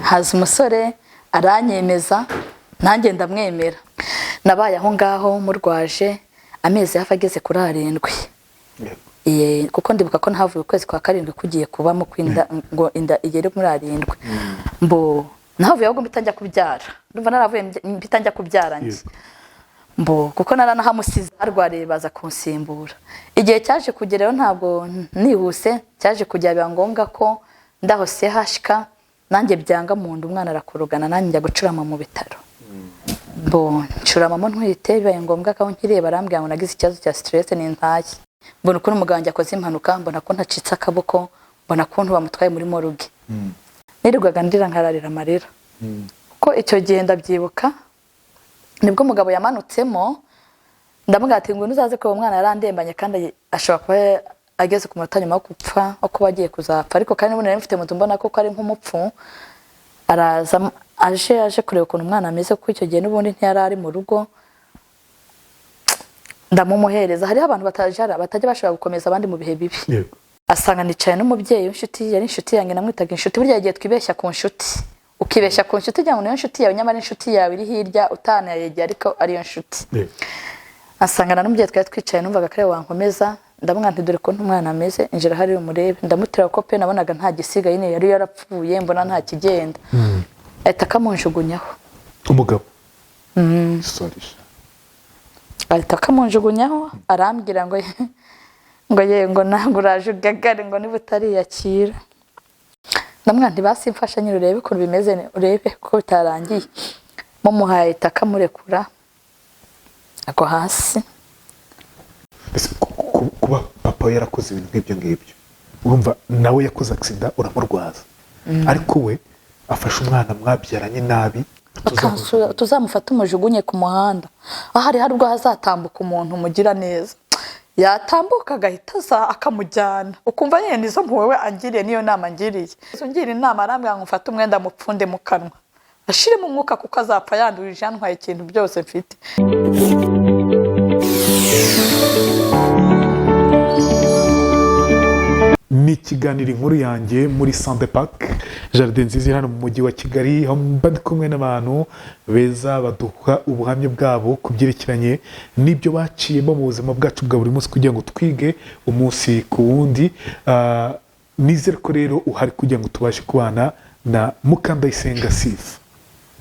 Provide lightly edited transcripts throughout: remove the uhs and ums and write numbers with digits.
haza umusore aranyemeza nanjye ndamwemera. Nabaye aho ngaho murwaje amezi hafi ageze kuri 7. Kuko ndibuka ko ntavuye ukwezi kwa 7 kugiye kubamo kwinda ngo inda igere muri 7. Mbo navuye ahubwo mbitanjya kubyara. Ndumva naravuye mbitanjya kubyara nje. Mbo kuko naranahamusize arwariye baza kunsimbura. Igihe cyaje kugerayo ntabwo nihuse, cyaje kujya biba ngombwa ko ndaho sehashika nanjye byanga mu nda umwana arakurugana nanjye njya gucurama mu bitaro. Mbo ncurama mo ntwite bibaye ngombwa ko nkireba arambwira ngo nagize ikibazo cya stress n'intashye. Mbona ukuntu umuganga yakoze impanuka, mbona ko ntacitse akaboko, mbona ko bamutwaye muri moruge. Nirirwaga ndira nkararira amarira. Ko icyo gihe ndabyibuka nibwo umugabo yamanutsemo ndamubwira ati ngo nuzaze ko umwana yarandembanye kandi ashobora kuba ageze ku matanya yo gupfa uko bagiye kuzapfa, ariko kandi none mfite mutu mbona ko ari nk'umupfu. Araza aje kureba ukuntu umwana ameze, kuko icyo gihe n'ubundi ntiyari ari mu rugo. Ndamumuhereza, hari abantu batajya bashobora gukomeza abandi mu bihe bibi. Asanga nicaye n'umubyeyi w'inshuti, yari inshuti yanjye namwitaga inshuti. Burya igihe twibeshya ku nshuti, ukibeshya ku nshuti cyangwa niyo nshuti yawe nyamara inshuti yawe iri hirya utanayegera ariko ari yo nshuti. Asanga n'umubyeyi twari twicaye numvaga kare wankomeza, ndamubwira nti dore ko umwana ameze injira hari umurebe. Ndamutira ko pe nabonaga nta gisiga yine yari yarapfuye, mbona nta kigenda. Ahita akamunjugunyaho umugabo. Sorry. Ahita akamunjugunyaho arambwira ngo ngo ntabwo uraje ugagare ngo niba utariyakira. Ndamubwira nti basi mfasha nyine urebe ukuntu bimeze, urebe ko bitarangiye. Mumuhaye ahita akamurekura ako hasi. Kuba papa yarakoze ibintu nk'ibyo ngibyo, urumva nawe yakoze accident uramurwaza, ariko we afashe umwana mwabyaranye nabi, tuzamufata umujugunye ku muhanda. Ahari hari ubwo hazatambuka umuntu mugira neza, yatambuka agahita akamujyana, ukumva nyine nizo mpuwe angiriye niyo nama ngiriye. Ngira inama arambwira ngo mfate umwenda mupfunde mu kanwa ashire mu mwuka kuko azapfa yandurije antwaye ikintu byose mfite. Ni ikiganiro inkuru yanjye muri Santé Park, Jardin nziza hano mu mujyi wa Kigali, aho ndi kumwe n'abantu beza baduha ubuhamya bwabo ku byerekeranye n'ibyo baciyemo mu buzima bwacu bwa buri munsi kugira ngo twige umunsi ku wundi. Nizere ko rero uhari kugira ngo tubashe kubana na Mukandayisenga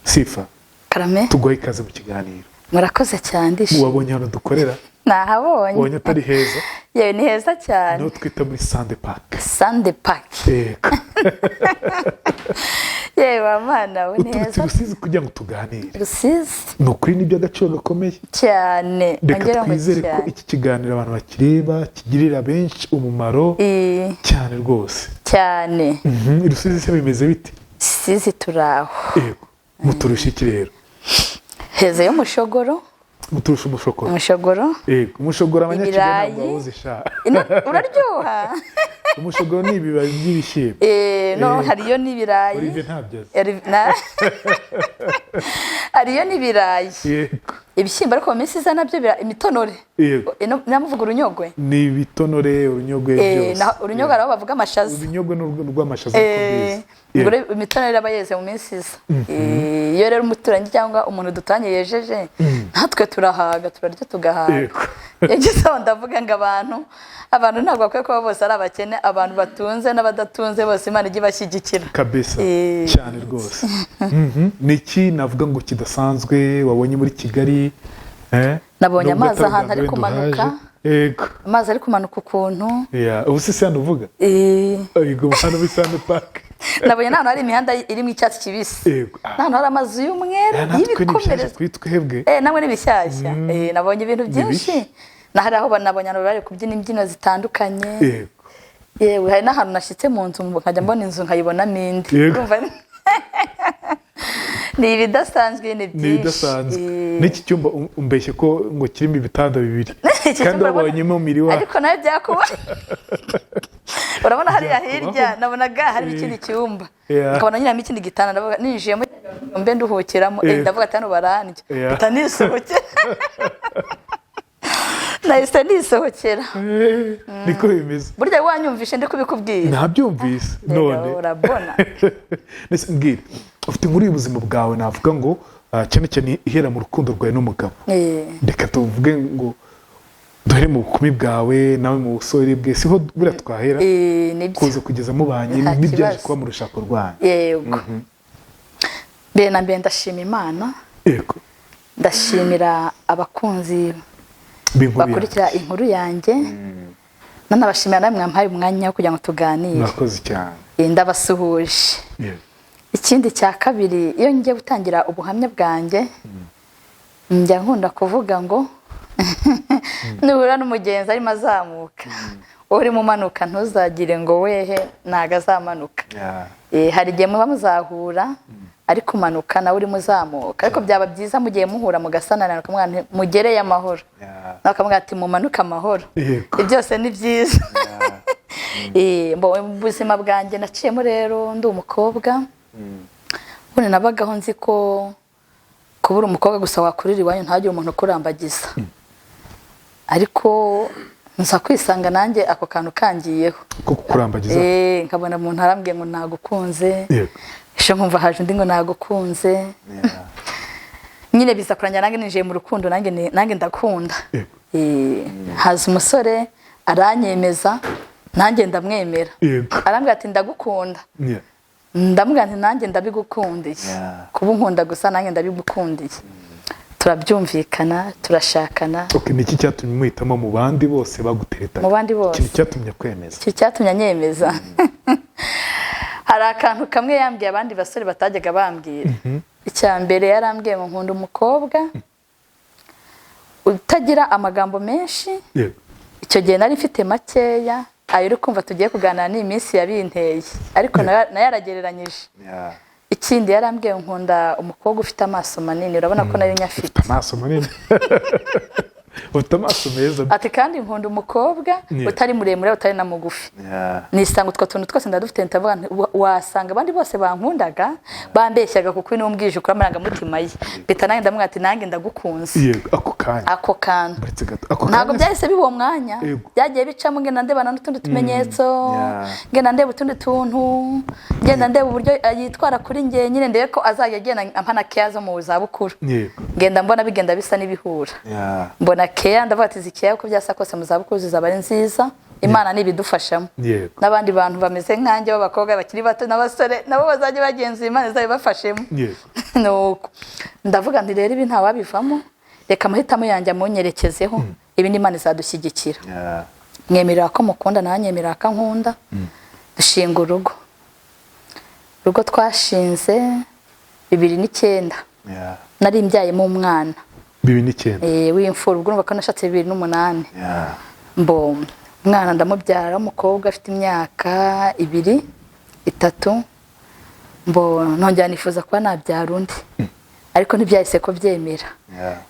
Sifa. Karame, tuguhaye ikaze mu kiganiro. Murakoze cyane. Wabonye hano dukorera? Nahabonye. Wabonye atari heza? Yewe ni heza cyane. No twita muri Santé Park. Santé Park. Yewe amana we neza. Rusizi kugira ngo tuganire. Rusizi. No kuri nibyo agaciro gakomeye cyane. Reka twizere ko iki kiganiro abantu bakireba kigirira benshi umumaro cyane rwose. Cyane. Rusizi se bimeze bite? Rusizi turaho. Yego. Muturusha iki rero? Heze yo mushogoro. Muturusha umushogoro. Umushogoro. Yego, umushogoro abanyakigali ntabwo bawuzisha. Uraryoha. Umushogoro ni ibibabi by'ibishyimbo. No hariyo n'ibirayi. Olive ntabyaza. Hariyo n'ibirayi. Yego. Ibishyimbo ariko mu minsi iza nabyo imitonore. Yego. Namuvuga urunyogwe. Ni ibitonore, urunyogwe byose. Urunyogwe araho bavuga amashaza. Urunyogwe n'urw'amashaza kubizi. Imitonore abayeze mu minsi iza. Iyo rero umuturanyi cyangwa umuntu dutanye yejeje natwe turahaga turarya tugahaga. Yageze aho ndavuga ngo abantu ntabwo bakwiye kuba bose ari abakene, abantu batunze n'abadatunze bose Imana ijye bashyigikira. Kabisa cyane rwose. Niki navuga ngo kidasanzwe wabonye muri Kigali? Nabonye amazi ahantu ari kumanuka. Yego. Amazi ari kumanuka ukuntu. Ubu se hano uvuga? Yego, hano muri Santé Park. Nabonye nano hari imihanda irimo icyatsi kibisi. Yego. Nano hari amazu y'umweru y'ibikomereza. Twitwebwe. Namwe n'ibishyashya. Nabonye ibintu byinshi. Nahari aho banabonye abantu bari kubyina imbyino zitandukanye. Yego. Yewe hari n'ahantu nashyitse mu nzu nkajya mbona inzu nkayibonamo indi. Urumva ni ibidasanzwe ni byinshi. Ni ibidasanzwe. N'iki cyumba umbeshye ko ngo kirimo ibitanda 2 kandi wabonyemo miriwa. Ariko nayo byakuba. Urabona hariya hirya nabonaga hari ikindi cyumba. Nkabona nyine ikindi gitanda ndavuga ninjiyemo mbe nduhukiramo ndavuga ati hano barandya. Utanisohoke. nahise nisohokera. niko bimeze. Burya wanyumvishe ndi kubikubwira. Nabyumvise none. Urabona. Nese mbwira, ufite inkuru y'ubuzima bwawe navuga ngo cyane cyane ihera mu rukundo rwawe n'umugabo. Reka tuvuge ngo duhere mu bukumi bwawe nawe mu busore bwe, siho buriya twahera kuza kugeza mubanye n'ibyaje kuba mu rushako rwanyu. Yego. Mbere na mbere ndashima Imana. Yego. Ndashimira abakunzi bakurikira inkuru yanjye. Nanabashimira namwe mwampaye umwanya wo kugira ngo tuganire. Murakoze cyane. Ndabasuhuje. Ikindi cya kabiri, iyo ngiye gutangira ubuhamya bwanjye, njya nkunda kuvuga ngo nuhura n'umugenzi arimo azamuka, uri mu manuka ntuzagire ngo wehe ntago azamanuka. Hari igihe muba muzahura ariko umanuka nawe uri muzamuka, ariko byaba byiza mu gihe muhura mugasanana mugereye amahoro, nakamubwira ati mumanuke amahoro. Byose ni byiza. Mu buzima bwanjye naciyemo rero ndi umukobwa, ubundi nabagaho nzi ko kubura umukobwa gusa wakurira iwanyu ntagire umuntu ukurambagiza, ariko nza kwisanga nanjye ako kantu kangiyeho ko kurambagiza. Nkabona umuntu arambwiye ngo nagukunze, isho nkumva haje undi ngo nagukunze. Nyine biza kurangira nanjye ninjiye mu rukundo, nanjye ndakunda. Haza umusore aranyemeza, nanjye ndamwemera. Arambwira ati ndagukunda. Ndamubwira nti nanjye ndabigukundiye. Kuba unkunda gusa nanjye ndabigukundiye. Turabyumvikana, turashakana. Niki cyatumye muhitamo mu bandi bose bagutereta? Mu bandi bose. Iki cyatumye kwemeza? Iki cyatumye anyemeza. Hari akantu kamwe yambwiye abandi basore batajyaga bambwira. Icya mbere yarambwiye ngo nkunda umukobwa utagira amagambo menshi. Icyo gihe nari mfite makeya, ayo uri kumva tugiye kuganira ni iminsi yabinteye, ariko nayaragereranyije. Ikindi yarambwiye nkunda umukobwa ufite amaso manini, urabona ko nari nyafite. Amaso manini. Ufite amaso meza. Ati kandi nkunda umukobwa utari muremure utari na mugufi. Nisanga utwo tuntu twose ndadufite, ndavuga wasanga abandi bose bankundaga bambeshyaga kuko inumbwije ukuri amarangamutima ye. Bita nanjye ndamubwira ati nanjye ndagukunze. Ako kantu ntabwo byahise biba uwo mwanya, byagiye bicamo ngenda ndebana n'utundi tumenyetso, ngenda ndeba utundi tuntu, ngenda ndeba uburyo yitwara kuri njye, nyine ndebe ko azajya agenda ampana care zo mu zabukuru. Ngenda mbona bigenda bisa n'ibihura. Mbona care ndavuga ati zikiye ko byasa kose mu zabukuru zizaba ari nziza, Imana nibidufashamo. N'abandi bantu bameze nkanjye b'abakobwa bakiri bato n'abasore nabo bazajya bagenzura Imana izabibafashemo. Nuko ndavuga nti rero ibi ntawabivamo, reka amahitamo yanjye amunyerekezeho, ibindi Imana izadushyigikira. Mwemerera ko mukunda, nanyemerera ko nkunda. Dushinga urugo twashinze 2009. Nari mbyayemo umwana 2009. W'imfura, ubwo numva ko nashatse 2008. Mbo umwana ndamubyara umukobwa afite imyaka 2, 3. Mbo nongera nifuza kuba nabyara undi, ariko ntibyahise ko byemera.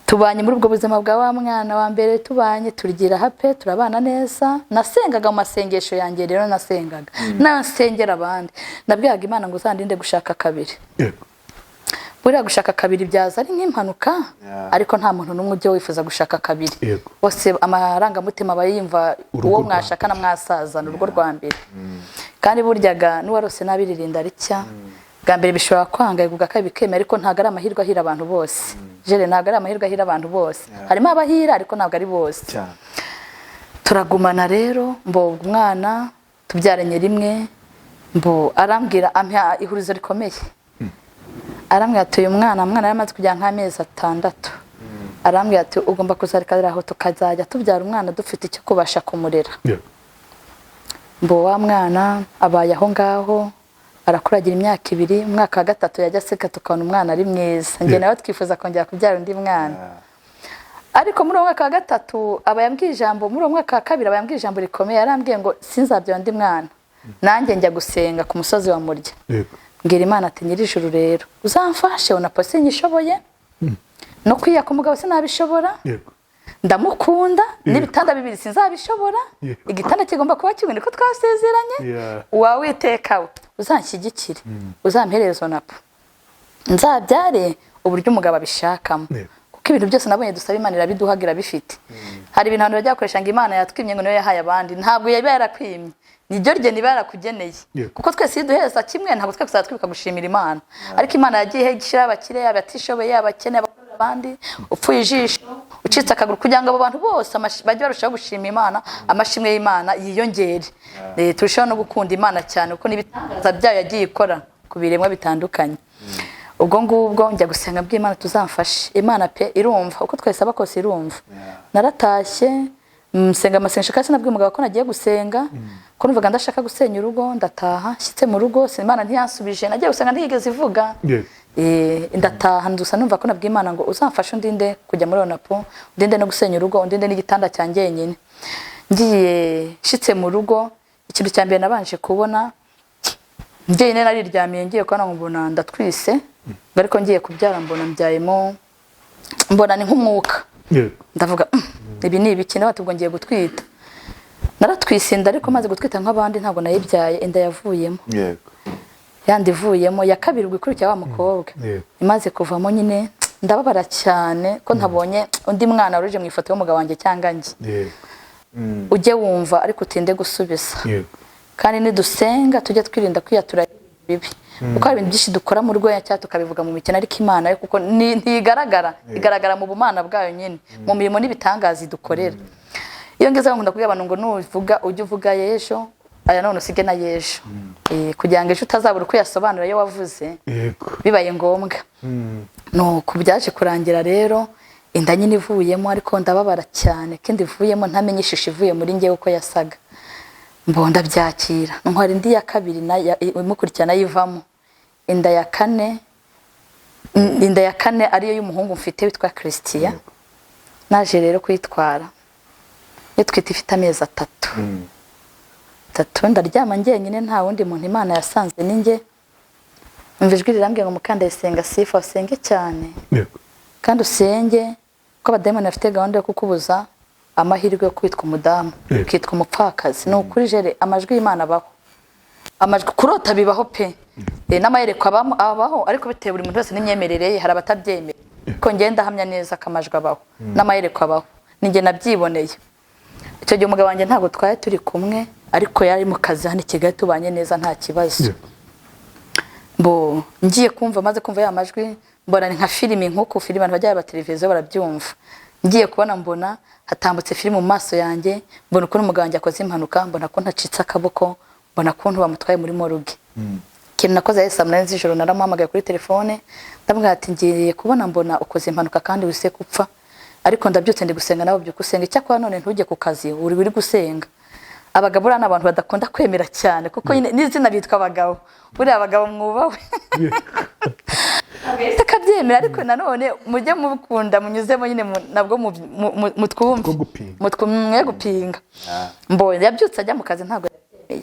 Tubanye muri ubwo buzima bwa wa mwana wa mbere, tubanye turigira hape, turabana neza. Nasengaga mu masengesho yanjye rero, nasengaga nasengera abandi, nabwiyaga Imana ngo uzandinde gushaka kabiri. Buriya gushaka kabiri byaza ari nk'impanuka, ariko nta muntu n'umwe ujye wifuza gushaka kabiri. Bose amarangamutima bayimva uwo mwashakana mwasazana urugo rwa mbere. Kandi buryaga n'uwarose nabiririnda ricya, bwa mbere bishobora kwanga bwa kabiri bikemera, ariko ntago ari amahirwe ahira abantu bose. Jere ntago ari amahirwe ahira abantu bose, harimo abahira ariko ntabwo ari bose. Turagumana rero, mbo umwana tubyaranye rimwe, mbo arambwira ampa ihurizo rikomeye. Arambwira ati uyu mwana yamaze kujya nk'amezi 6. Arambwira ati ugomba kuzarika aho tukazajya tubyara umwana dufite icyo kubasha kumurera. Mbo wa mwana abaye aho ngaho, arakuragira imyaka 2, umwaka wa 3 yajya aseka, tukabona umwana ari mwiza. Nge nawe twifuza kongera kubyara undi mwana. Ariko muri umwaka wa 3 abayambwiye ijambo, muri umwaka wa 2 abayambwiye ijambo rikomeye. Arambwiye ngo sinzabyara undi mwana, nanjye njya gusenga ku musozi wa Murya. Ngira Imana ati nyir'ijuru rero uzamfashe, unapose nyishoboye no kwiyaka umugabo sinabishobora. Ndamukunda, n'ibitanda 2 sinzabishobora. Igitanda kigomba kuba kimwe, niko twasezeranye. Wawitekawe uzanshyigikire, uzampereza napo, nzabyare uburyo umugabo abishakamo, kuko ibintu byose nabonye dusaba Imana irabiduhagira bifite. Hari ibintu abantu bajya bakoresha ngo Imana yatwimye ngo niyo yahaye abandi, ntabwo yaba yarakwimye, niryo rye niba yarakugeneye. Kuko twese duheza kimwe, ntabwo twese twibuka gushimira Imana, ariko Imana yagiye gishira abakire, abatishoboye, abakene, abandi upfuye ijisho, ucitse akaguru, kugira ngo abo bantu bose bajye barushaho gushima Imana, amashimwe y'Imana yiyongere. Turushaho no gukunda Imana cyane kuko n'ibitangaza byayo yagiye ikora ku biremwa bitandukanye. Ubwo ngubwo njya gusenga bw'Imana tuzamfashe. Imana pe irumva uko twese abakose irumva. Naratashye msenga amasengesho kandi nabwiye umugabo ko nagiye gusenga, ko numvaga ndashaka gusenya urugo, ndataha shyitse mu rugo Imana ntiyansubije, nagiye gusenga ntigeze ivuga. Ndataha ndusa numva ko nabwiye Imana ngo uzamfashe undinde kujya muri Onapo, undinde no gusenya urugo, undinde n'igitanda cyanjye nyine. Ngiye shyitse mu rugo, ikintu cya mbere nabanje kubona njye nyine nariryamiye ngiye kubona ngo mbona ndatwise, ariko ngiye kubyara mbona mbyayemo, mbona ni nk'umwuka. Ndavuga ibi ni ibiki, nawe tubwo ngiye gutwita. Naratwise inda, ariko maze gutwita nk'abandi ntabwo nayibyaye, inda yavuyemo. Yandi ivuyemo ya kabiri gukurikira wa mukobwa. Imaze kuvamo nyine ndababara cyane ko ntabonye undi mwana uruje mu ifoto y'umugabo wanjye cyangwa njye. Ujye wumva ariko utinde gusubiza. Kandi nidusenga tujye twirinda kwiyatura bibi. Kuko hari ibintu byinshi dukora mu rwenya cyangwa tukabivuga mu mikino, ariko Imana yo kuko ntigaragara, igaragara mu bumana bwayo nyine, mu mirimo n'ibitangaza idukorera. Iyo ngeze nkunda kubwira abantu ngo nuvuga ujye uvuga y'ejo, aya none usige na y'ejo. Kugira ngo ejo utazabura uko yasobanura iyo wavuze bibaye ngombwa. Nuko byaje kurangira rero inda nyine ivuyemo, ariko ndababara cyane kandi ivuyemo ntamenye ishusho ivuye muri njye uko yasaga. Mbonda byakira ntwara indi ya kabiri imukurikirana yivamo, inda ya kane ariyo y'umuhungu mfite witwa Christian. Naje rero kwitwara iyo twita ifite amezi 3 ndaryama njyenyine nta wundi muntu, Imana yasanze ninjye. Umva ijwi rirambwira ngo Mukandayisenga Sifa usenge cyane, kandi usenge ko abadayimoni bafite gahunda yo kukubuza amahirwe yo kwitwa umudamu, ukitwa umupfakazi. Ni ukuri jere amajwi y'Imana abaho, amajwi kurota bibaho pe, n'amayerekwa abaho, ariko bitewe buri muntu wese n'imyemerere ye. Hari abatabyemera, ko ngenda hamya neza kamajwi abaho n'amayerekwa abaho, ninjye nabyiboneye. Icyo gihe umugabo wanjye ntabwo twari turi kumwe, ariko yari mu kazi hano i Kigali tubanye neza nta kibazo. Ngiye kumva, maze kumva ya majwi mbona ni nka filimi, nk'uko filimi abantu bajya ba televiziyo barabyumva. Ngiye kubona mbona hatambutse filimi mu maso yanjye, mbona uko umugabo wanjye akoze impanuka, mbona ko ntacitse akaboko, mbona ko bamutwaye muri moruge. Ikintu nakoze yahise amuna z'ijoro, naramuhamagaye kuri telefone ndamubwira ati ngiye kubona mbona ukoze impanuka kandi wise kupfa, ariko ndabyutse ndi gusenga nawe byuko usenga, icyakora none ntujye ku kazi uri gusenga. Abagabo ni abantu badakunda kwemera cyane, kuko n'izina bitwa abagabo, buriya abagabo mwubawe takabyemera, ariko nanone mujye mukunda munyuzemo nyine nabwo mutwumve gupinga. Mbonye yabyutse ajya mu kazi ntabwo yabyemeye.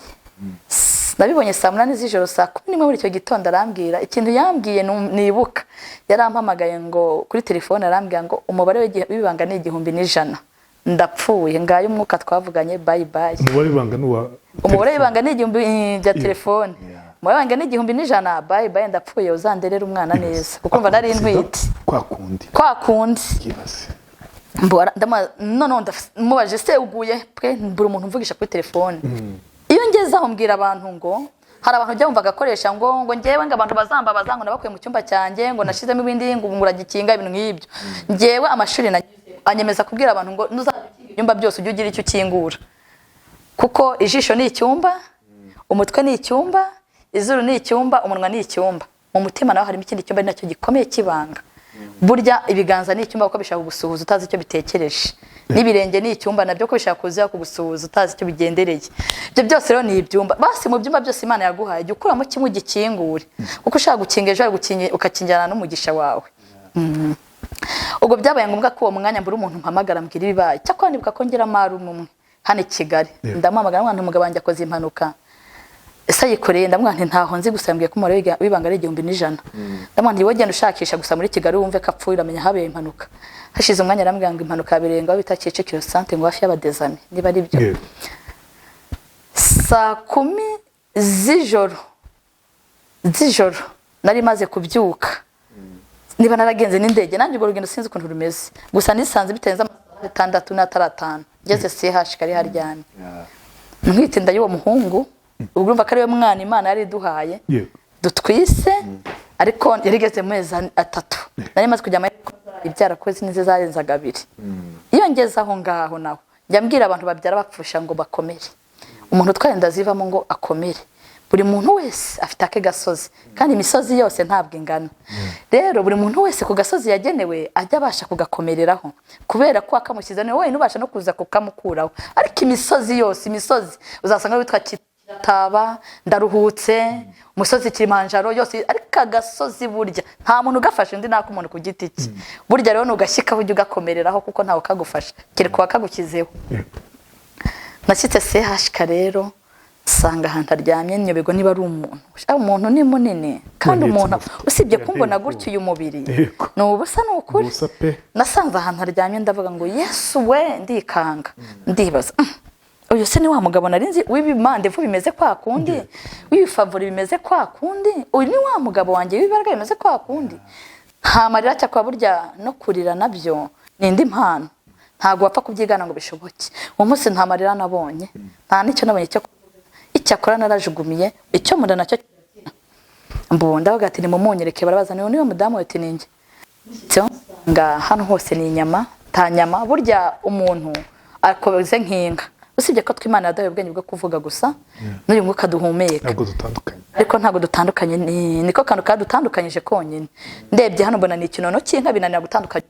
Nabibonye saa 8 z'ijoro, saa 11 muri icyo gitondo arambwira ikintu yambwiye nibuka. Yarampamagaye ngo kuri telefone arambwira ngo umubare w'ibanga ni 1,100. Ndapfuye ngayo umwuka twavuganye bye bye. Umubare w'ibanga ni 1,000 bya telefone. Umubare w'ibanga ni 1,100 bye bye, ndapfuye uzanderera umwana neza kuko mva nari ntwite. Kwa kundi mbora none mubaje se uguye pwe mbura umuntu mvugisha kuri telefone. Iyo ngeze aho mbwira abantu ngo hari abantu bajya bumva gakoresha ngo ngewe ngo abantu bazambabaza ngo nabakuye mu cyumba cyanjye ngo nashizemo ibindi ngo nguragikinga ibintu nk'ibyo. Ngewe amashuri anyemeza kubwira abantu ngo nuzagikinga ibyumba byose ujye ugira icyo ukingura, kuko ijisho ni icyumba, umutwe ni icyumba, izuru ni icyumba, umunwa ni icyumba, mu mutima naho harimo ikindi cyumba nacyo gikomeye kibanga. Burya ibiganza ni icyumba kuko bishaka kugusuhuza utazi icyo bitekereje, n'ibirenge ni icyumba nabyo ko bishaka kuza kugusuhuza utazi icyo bigendereye. Ibyo byose rero ni ibyumba. Basi mu byumba byose Imana yaguhaye jya ukuramo kimwe ugikingure, kuko ushaka gukinga ejo ukakingirana n'umugisha wawe. Ubwo byabaye ngombwa ko uwo mwanya mbura umuntu mpamagara mbwira ibibaye. Cyakora nibuka ko ngira marume umwe hano i Kigali, ndamuhamagara mwana umugabo wanjye akoze impanuka. Ese yikoreye ndamwana nti ntaho nzi, gusa mbwiye ko umubare w'ibanga ari 1,100. Ndamwana nti wogenda ushakisha gusa muri Kigali wumve ko apfuye uramenya habeye impanuka. Hashize umwanya arambwira ngo impanuka yabirenga bita Kicukiro centre ngo hafi y'abadezame, niba ari byo. Saa 10 z'ijoro nari maze kubyuka niba naragenze n'indege nanjye urwo rugendo sinzi ukuntu rumeze gusa nisanze bitenze amasaha 6 n'ataratanu ngeze CH kari haryamye ntwite inda y'uwo muhungu ubwo urumva ko ari we mwana Imana yari duhaye dutwise ariko yarigeze mu mezi 3 nari maze kujya ibyara kozi nize zarenzaga 2 iyo ngeze aho ngaho naho njya mbwira abantu babyara bapfusha ngo bakomere umuntu twenda zivamo ngo akomere buri muntu wese afite ake gasozi kandi imisozi yose ntabwo ingana rero buri muntu wese ku gasozi yagenewe ajya abasha kugakomereraho kubera ko akamukiza ni wowe nubasha no kuza kukamukuraho ariko imisozi yose imisozi uzasanga witwa Kitaba Ndaruhutse umusozi Kilimanjaro yose ariko agasozi burya nta muntu ugafasha undi nako umuntu ku giti cye burya rero nugashyika ujye ugakomereraho kuko ntawe kagufasha kirikuba kagukizeho nashyitse CH rero sanga ahantu aryamye nyoberwa niba ari umuntu ni munini kandi umuntu usibye kumbona gutyo uyu mubiri no ubusa n'ukuri nasanze ahantu aryamye ndavuga ngo Yesu we ndikanga ndibaza uyu se ni wa mugabo narinzi w'ibimande vu bimeze kwa kundi w'ibifavori bimeze kwa kundi uyu ni wa mugabo wanjye w'ibaraga bimeze kwa kundi nta marira cyakwa burya no kurira nabyo nindi mpano ntago wapfa kubyigana ngo bishoboke uwo munsi nta marira nabonye nta nicyo nabonye cyo icyakora narajugumiye icyo munda nacyo mbunda bagati ni mumunyereke barabaza niyo mudamu we tininge cyo nga hano hose ni inyama ta nyama burya umuntu akoze nkinga usibye ko tw'Imana yadaye ubwenge bwo kuvuga gusa n'uyu mwuka duhumeka ntabwo dutandukanye ariko ntabwo dutandukanye niko kantu kadutandukanyije konyine ndebye hano mbona ni ikinono cy'inka binanira gutandukanya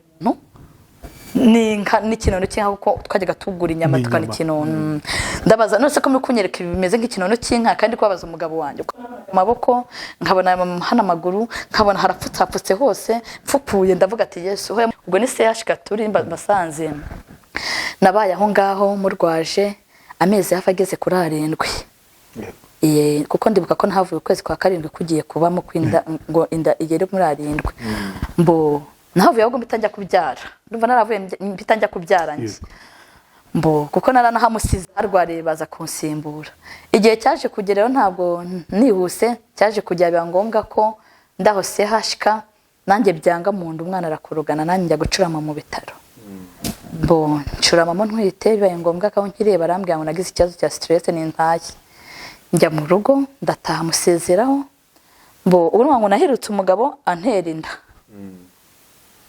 n'ikinono cy'inka kuko twajyaga tugura inyama tukana ikinono ndabaza nose ko mukunyereka bimeze nk'ikinono cy'inka kandi kwabaza umugabo wanjye amaboko nkabona hana amaguru nkabona harapfutsapfutse hose mfupuye ndavuga ati Yesu ubwo ni CH Gaturi mbasanze nabaye aho ngaho murwaje amezi hafi ageze kuri 7 kuko ndibuka ko ntavuye ukwezi kwa 7 kugiye kubamo kwinda ngo inda igere muri 7 mbo navuye ahubwo mbitanjya kubyara ndumva naravuye mbitanjya kubyara nje mbo kuko naranahamusize arwariye baza kunsimbura igihe cyaje kugerayo ntabwo nihuse cyaje kujya biba ngombwa ko ndaho CHK nanjye byanga mu nda umwana arakurugana nanjye njya gucurama mu bitaro mbo ncurama mo ntwite bibaye ngombwa ko nkireba arambwira ngo nagize ikibazo cya stress n'intaye njya mu rugo ndataha musezeraho mbo urumva ngo nahirutse umugabo antera inda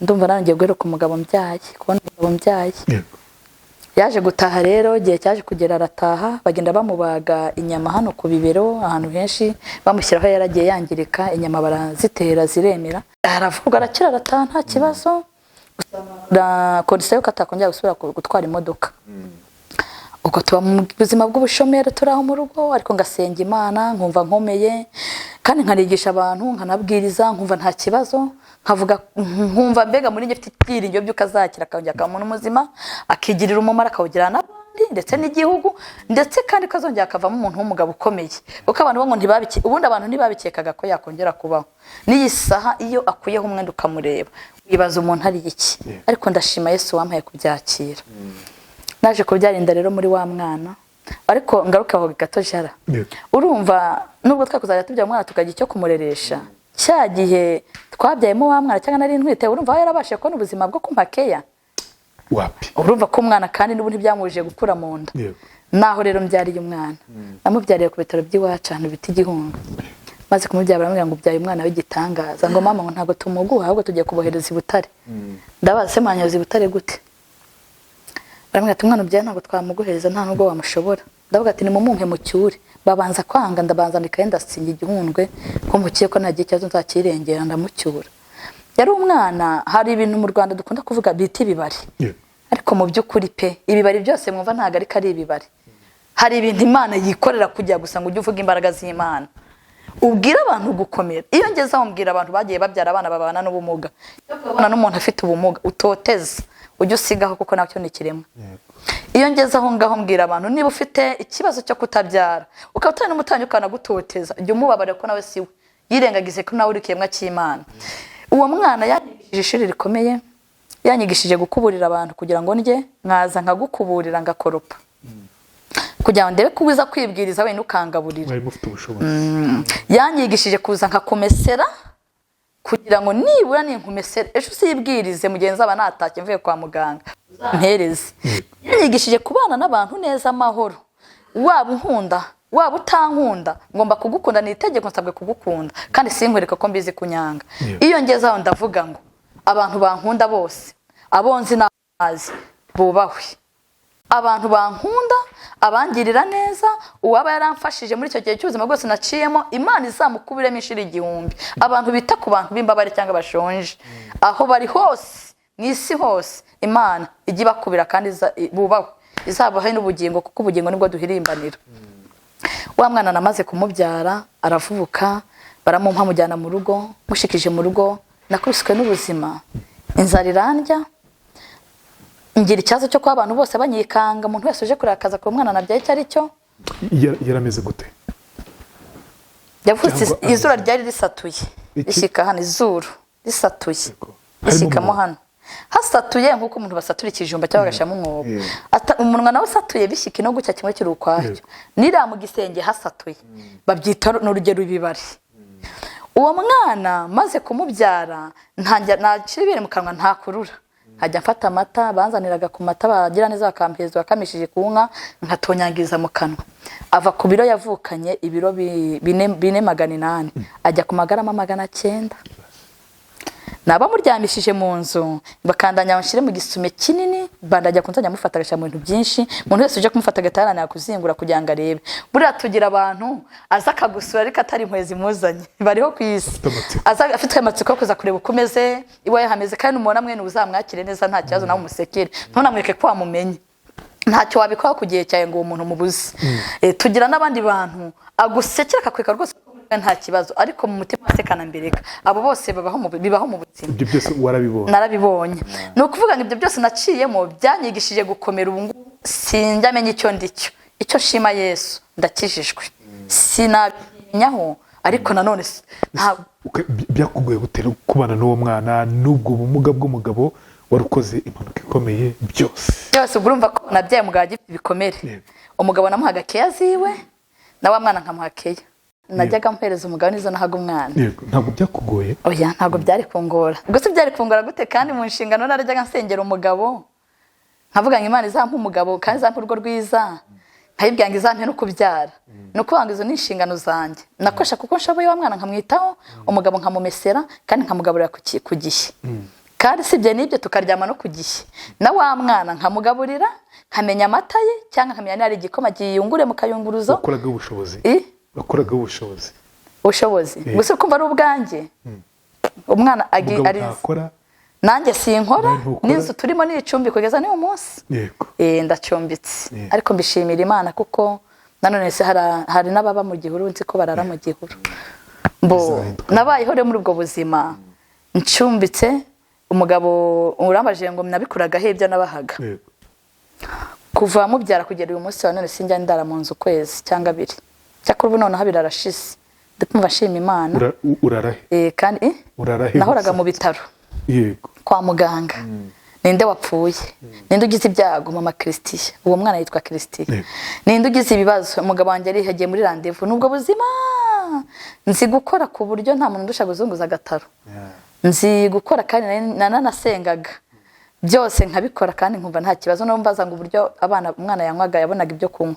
ndumva nanjye guheruka umugabo mbyaye kubona umugabo mbyaye yaje gutaha rero gihe cyaje kugera arataha bagenda bamubaga inyama hano ku bibero ahantu henshi bamushyiraho yaragiye yangirika inyama barazitera ziremera aravuga arakira arataha nta kibazo na kondisiyo ko atakongera gusubira gutwara imodoka uko tuba mu buzima bw'ubushomeri turaho mu rugo ariko ngasenga Imana nkumva nkomeye kandi nkanigisha abantu nkanabwiriza nkumva nta kibazo nkavuga nkumva mbega muri njye mfite ibyiringiro by'uko azakira akongera akamuntu muzima akigirira umumaro akawugira n'abandi ndetse n'igihugu ndetse kandi kazongera akavamo umuntu w'umugabo ukomeye kuko abantu bo ngo ntibabiki ubundi abantu ntibabikekaga ko yakongera kubaho n'iyi saha iyo akuyeho umwenda ukamureba wibaza umuntu ari iki ariko ndashima Yesu wampaye kubyakira naje kubyarinda rero muri wa mwana ariko ngaruka aho gato jara urumva nubwo twakuzajya tubya umwana tukagira icyo kumureresha cya gihe twabyayemo wa mwana cyangwa nari ntwite urumva yarabashe kubona ubuzima bwo kumpakeya wapi urumva ko umwana kandi n'ubu ntibyamubujije gukura mu nda naho rero mbyariye umwana namubyariye ku bitaro by'iwacu ahantu bita Igihunga maze kumubyara baramubwira ngo ubyaye umwana w'igitangaza ngo mama ngo ntago tumuguha ahubwo tugiye kubohereza i Butare ndabaza se manyoza i Butare gute baramubwira ati umwana ubyaye ntago twamuguhereza nta nubwo wamushobora ndavuga ati nimumumpe mu cyure babanza kwanga ndabanza ndikaenda singa igihundwe ko mukiye ko nagiye cyazo nzakirengera ndamucyura yari umwana hari ibintu mu Rwanda dukunda kuvuga biti bibari ariko mu by'ukuri pe ibibari byose mwumva ntago ari kari ibibari hari ibintu Imana yikorera kujya gusa ngo ujye uvuga imbaraga z'Imana ubwira abantu gukomera iyo ngeze aho mbwira abantu bagiye babyara abana babana n'ubumuga babana n'umuntu afite ubumuga utoteza ujye usigaho kuko nacyo ni kiremwa iyo ngeze aho ngaho mbwira abantu niba ufite ikibazo cyo kutabyara ukaba n'umutanyi ukanagutoteza jya umubabare ko nawe siwe yirengagize ko nawe uri kiremwa cy'Imana uwo mwana yanyigishije ishuri rikomeye yanyigishije gukuburira abantu kugira ngo ndye nkaza nkagukuburira ngakoropa kugira ngo ndebe kubiza kwibwiriza we nukangaburira bari mufite ubushobozi yanyigishije kuza nkakomesera kugira ngo nibura ninkumesera ejo usibwirize mugenzi aba natashye mvuye kwa muganga mpereze. Yanyigishije kubana n'abantu neza amahoro, waba unkunda waba utankunda ngomba kugukunda, ni itegeko nsabwe kugukunda kandi sinkwereka ko mbizi kunyanga. Iyo ngezaho ndavuga ngo abantu bankunda bose, abonzi n'abazi bubahwe, abantu bankunda abangirira neza, uwaba yaramfashije muri icyo gihe cy'ubuzima bwose naciyemo, Imana izamukubiremo inshuro 1000. Abantu bita ku bantu b'imbabare cyangwa bashonje aho bari hose mu isi hose, Imana ijye ibakubira kandi bubahwe, izabahe n'ubugingo kuko ubugingo nibwo duhirimbanira. Wa mwana namaze kumubyara aravuka, baramumpa mujyana mu rugo, mushikije mu rugo nakubiswe n'ubuzima, inzara irandya, ngira ikibazo cyo kwa abantu bose banyikanga, umuntu wese uje kurakaza ku mwana nabyaye icyo ari cyo. Yarameze gute? Yavutse izuru ryari risatuye, rishyika hano, izuru risatuye rishyikamo hano, hasatuye nk'uko umuntu basatura ikijumba cyangwa agashamo umwobo. Umunwa nawe usatuye bishyika no gucya kimwe kiri ukwacyo, nira mu gisenge hasatuye, babyita n'urugero ibibari. Uwo mwana maze kumubyara ntakiri ibere mu kanwa, ntakurura, hajya mfata amata banzaniraga ku mata bagira neza bakampeza bakamishije ku nka, nkatonyangiza mu kanwa. Ava ku biro yavukanye ibiro 4,800 ajya ku magarama 900. Naba muryamishije mu nzu bakandanya banshire mu gisume kinini, bandajya kunzanya mufata gasha mu bintu byinshi, umuntu wese uje kumufata gatarana yakuzingura kugira ngo arebe. Buriya tugira abantu aza akagusura ariko atari inkwezi muzanye, bariho ku isi aza afite amatsiko kuza kureba ukomeze iwaye hameze, kandi umubona mwene uzamwakire neza nta kibazo nawe umusekere, ntunamweke ko wamumenye, ntacyo wabikora ku gihe cyawe ngo uwo muntu mubuze. Tugira n'abandi bantu agusekera akakweka rwose nta kibazo, ariko mu mutima asekana mbireka. Abo bose bibaho mu buzima. Ibyo byose warabibonye? Narabibonye. Ni ukuvuga ngo ibyo byose naciyemo byanyigishije gukomera. Ubu ngubu sinjyamenye icyo ndicyo, icyo shima Yesu ndakijijwe, sinabimenyaho, ariko nanone byakugoye gutera kubana n'uwo mwana n'ubwo bumuga bw'umugabo warukoze impanuka ikomeye byose urumva ko nabyaye umugabo agifite ibikomere. Umugabo namuhaga keya ziwe na wa mwana nkamuha keya, najyaga mpereza umugabo nizo nahaga umwana. Ntabwo byakugoye? Oya, ntabwo byari kungora. Gusa byari kungora gute kandi mu nshingano narajyaga nsengera umugabo, nkavuga ngo Imana izampa umugabo kandi izampa urugo rwiza, nkayibwira ngo izampe no kubyara. Ni ukuvuga ngo izo ni inshingano zanjye. Nakosha kuko nshoboye wa mwana nkamwitaho, umugabo nkamumesera kandi nkamugaburira ku gihe. Kandi sibye n'ibyo tukaryama no ku gihe. Na wa mwana nkamugaburira, nkamenya amata ye cyangwa nkamenya n'ari igikoma giyungure mu kayunguruzo. Wakoraga ubushobozi? Wakoraga ubushobozi? Gusa kumva ari ubwanjye. Umwana ari nanjye sinkora, n'inzu turimo n'icumbi kugeza n'uyu munsi. Ndacumbitse, ariko mbishimira Imana kuko nanone se hari n'ababa mu gihuru, nzi ko barara mu gihuru. Nabayeho rero muri ubwo buzima ncumbitse. Umugabo urambaje ngo nabikuraga hebya nabahaga. Kuva mubyara kugera uyu munsi wa none sinjya ndara mu nzu kwezi cyangwa 2. Cyakora ubu none habirarashize. Ndumva nshima Imana. Urarahe? Kandi nahoraga mu bitaro. Yego. Kwa muganga. Ninde wapfuye? Ninde ugize ibyago? Mama Christian. Uwo mwana yitwa Christian. Ninde ugize ibibazo? Umugabo wanjye ari hagiye muri rendez-vous. Nubwo buzima nzi gukora ku buryo nta muntu ndusha guzunguza agataro. Nzi gukora kandi nananasengaga byose nkabikora kandi nkumva nta kibazo. No mbaza ngo uburyo umwana yanywaga yabonaga ibyo kunywa,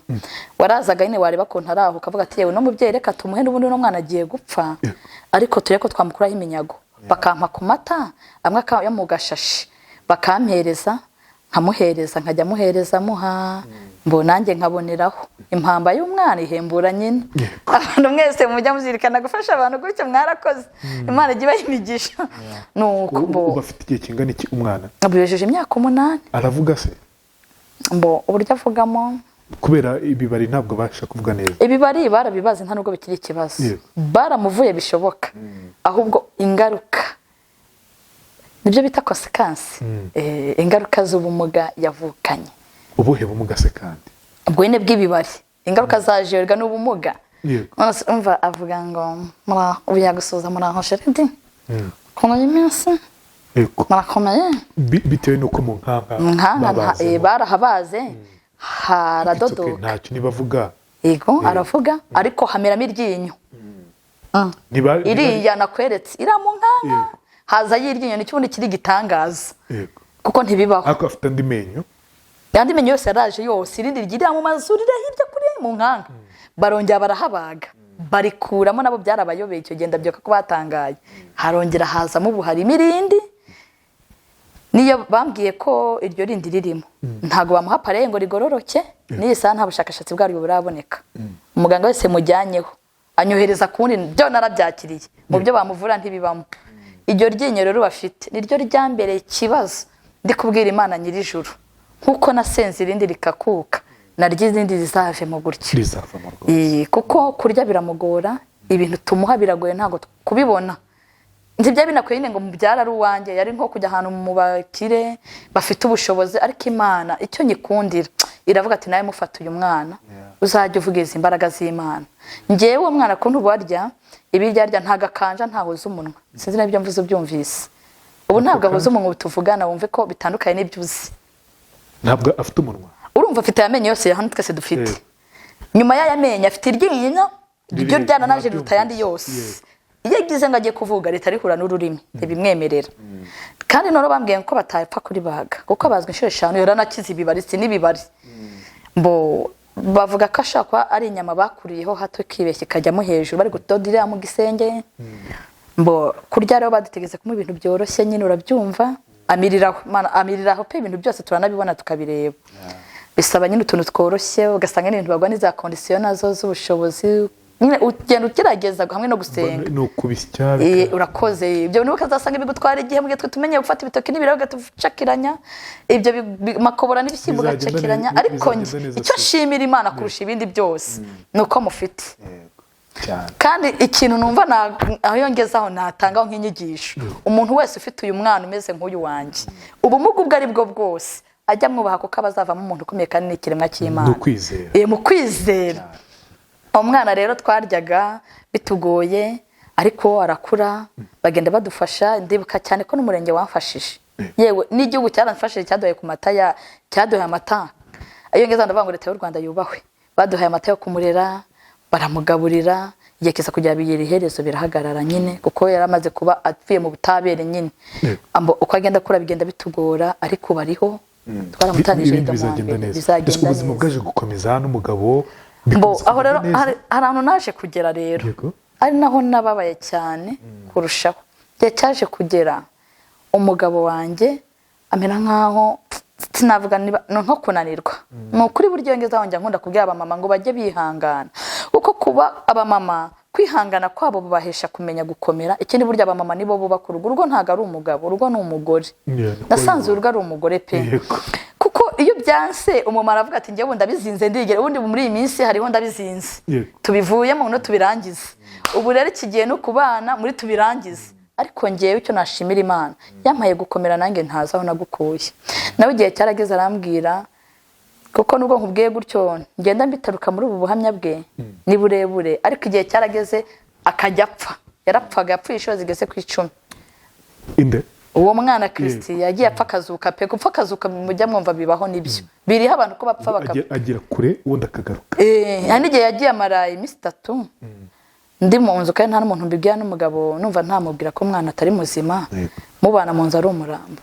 warazaga nyine wareba ko ntaraho ukavuga ati yewe no mubyeyi reka tumuhe n'ubundi no mwana agiye gupfa, ariko tureko ko twamukuraho iminyago, bakampa ku mata amwe yo mu gashashi bakampereza, nkamuhereza nkajya muhereza muha, nanjye nkaboneraho impamba y'umwana ihembura nyine. Abantu mwese mujya muzirikana gufasha abantu gutyo mwarakoze, Imana ijye bayimigisha. Nuko bafite igihe kingana iki umwana? Abuyejeje imyaka 8. Aravuga se? Uburyo avugamo kubera ibibari ntabwo basha kuvuga neza. Ibibari barabibaze nta nubwo bikiri ikibazo. Baramuvuye bishoboka, ahubwo ingaruka nibyo bita consequence. Ingaruka z'ubumuga yavukanye. Ubuhe bumuga se kandi? Ubwo nyine bw'ibibari. Ingaruka zajerwa n'ubumuga. Umva avuga ngo ubuya gusoza muraho sheredi. Kono iminsi. Marakomeye. Bitewe nuko mu nkanga barahabaze haradodoka. Ntacyo nibavuga. Yego aravuga ariko hameramo iryinyo. iriya nakweretse iriya mu nkanga haza y'iryinyo n'ikibundi kiri gitangaza kuko ntibibaho ariko afite andi menyo yandi menyo yose yaraje yose irindi ryiriya mu mazuru hirya kuri mu nkanga barongera barahabaga barikuramo nabo byarabayobeye icyo genda byoka ko batangaye harongera hazamo ubuhari imirindi niyo bambwiye ko iryo rindi ririmo ntago bamuha pareye ngo rigororoke niyo saha nta bushakashatsi bwaryo buraboneka umuganga wese mujyanyeho anyohereza kundi byo narabyakiriye mu byo bamuvura ntibibamo iryo ryinyo rero bafite niryo ryambereye kibazo ndi kubwira Imana nyirijuru nkuko nasenze irindi rikakuka naryo izindi zizave mu gutyo kuko kurya biramugora ibintu tumuha biragoye ntago kubibona ntibya binakwiye ngo mubyara ari uwanjye yari nko kujya ahantu mu bakire bafite ubushobozi ariko Imana icyo nyikundira iravuga ati nawe mufata uyu mwana uzajya uvugiza imbaraga z'Imana ngewe uwo mwana kuntu barya ibiryarya ntagakanja ntahoza umunwa sinzi nabyo mvuze byumvise ubu ntabwo ahoza umunwa tuvugana wumve ko bitandukanye n'ibyo uzi ntabwo afite umunwa urumva afite amenyo yose hano twese dufite nyuma y'aya menyo afite iryinyo ryo ryana naje rutayandi yose iyo agize ngo agiye kuvuga leta rihura n'ururimi ntibimwemerera kandi none bambwiye ko batapfa kuri baga kuko abazwe inshuro 5 yaranakize ibibari n'ibibari mbo bavuga ko ashakwa ari inyama bakuriyeho hato kibeshye kajyamo hejuru bari gutodira mu gisenge mbo kurya rero badutegeze kuma ibintu byoroshye nyine urabyumva amiriraho pe ibintu byose turanabibona tukabireba bisaba nyine utuntu tworoshye ugasanga n'ibintu bagwa n'iza condition nazo z'ubushobozi nyine ugenda ugerageza hamwe no gusenga no kubisya urakoze ibyo bintu ukazasanga ibigutwara igihe mu gihe tumenye gufata ibitoki n'ibirago gatucakiranya ibyo makobora n'ibishyimbo gacakiranya ariko icyo shimira Imana kurusha ibindi byose nuko mufite kandi ikintu numva aho yongezaho natangaho nk'inyigisho umuntu wese ufite uyu mwana umeze nk'uyu wanjye ubumuga ubwo ari bwo bwose ajya mwubaha kuko abazavamo umuntu ukomeye kandi n'ikiremwa cy'Imana mu kwizera umwana rero twaryaga bitugoye ariko arakura bagenda badufasha ndibuka cyane ko n'umurenge wamfashije yewe n'igihugu cyaranfashije cyaduhaye ku mata cyaduhaye amata ayo ngeza ndavuga ngo leta y'u Rwanda yubahwe baduhaye amata yo kumurera baramugaburira igihe kiza kugira biyira iherezo birahagarara nyine kuko yaramaze kuba apfuye mu butabere nyine uko agenda kura bigenda bitugora ariko bariho twaramutanije bizagenda neza ubuzima bwaje gukomeza n'umugabo aho rero hari ahantu naje kugera rero ari naho nababaye cyane kurushaho igihe cyaje kugera umugabo wanjye amera nkaho sinavuga nko kunanirwa ni ukuri buryo ngezaho njya nkunda kubwira abamama ngo bajye bihangana kuko kuba abamama kwihangana kwabo babahesha kumenya gukomera ikindi burya abamama nibo bubaka urugo ntago ari umugabo urugo ni umugore nasanze urugo ari umugore pe kuko iyo byanse umumara avuga ati njye ndabizinze ndigere ubundi muri iyi minsi hariho ndabizinze tubivuyemo no tubirangize ubu rero kigiye no kubana muri tubirangize ariko ngewe icyo nashimira Imana yampaye gukomera nange ntazaho nagukuye nawe igihe cyarageze arambwira kuko nubwo nkubwiye gutyo ngenda mbitaruka muri ubu buhamya bwe ni burebure ariko igihe cyarageze akajya apfa yarapfaga yapfuye inshuro zigeze ku 10 inde uwo mwana Kristi yagiye apfa akazuka pe gupfa akazuka mujya mwumva bibaho nibyo biriho abantu ko bapfa agira kure wundi akagaruka yani igihe yagiye amara iminsi 3 ndi mu nzu kandi nta n'umuntu mbibwira n'umugabo numva ntamubwira ko umwana atari muzima mubana mu nzu ari umurambo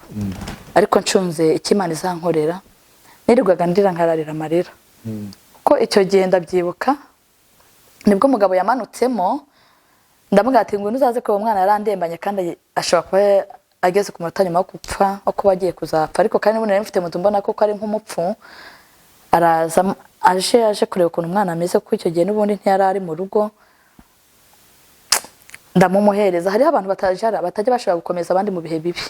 ariko ncunze ikimana izankorera nirirwaga ndira nkararira amarira ko icyo gihe ndabyibuka nibwo umugabo yamanutsemo ndamuga ati ngo nuzaze ko uwo mwana yarandembanye kandi ashobora kuba ageze ku matanya yo gupfa uko bagiye kuzapfa ariko kandi none mfite mutu mbona ko ari nk'umupfu araza aje kureba ukuntu umwana ameze kuko icyo gihe n'ubundi ntiyari ari mu rugo ndamumuhereza hariho abantu batajya bashobora gukomeza abandi mu bihe bibi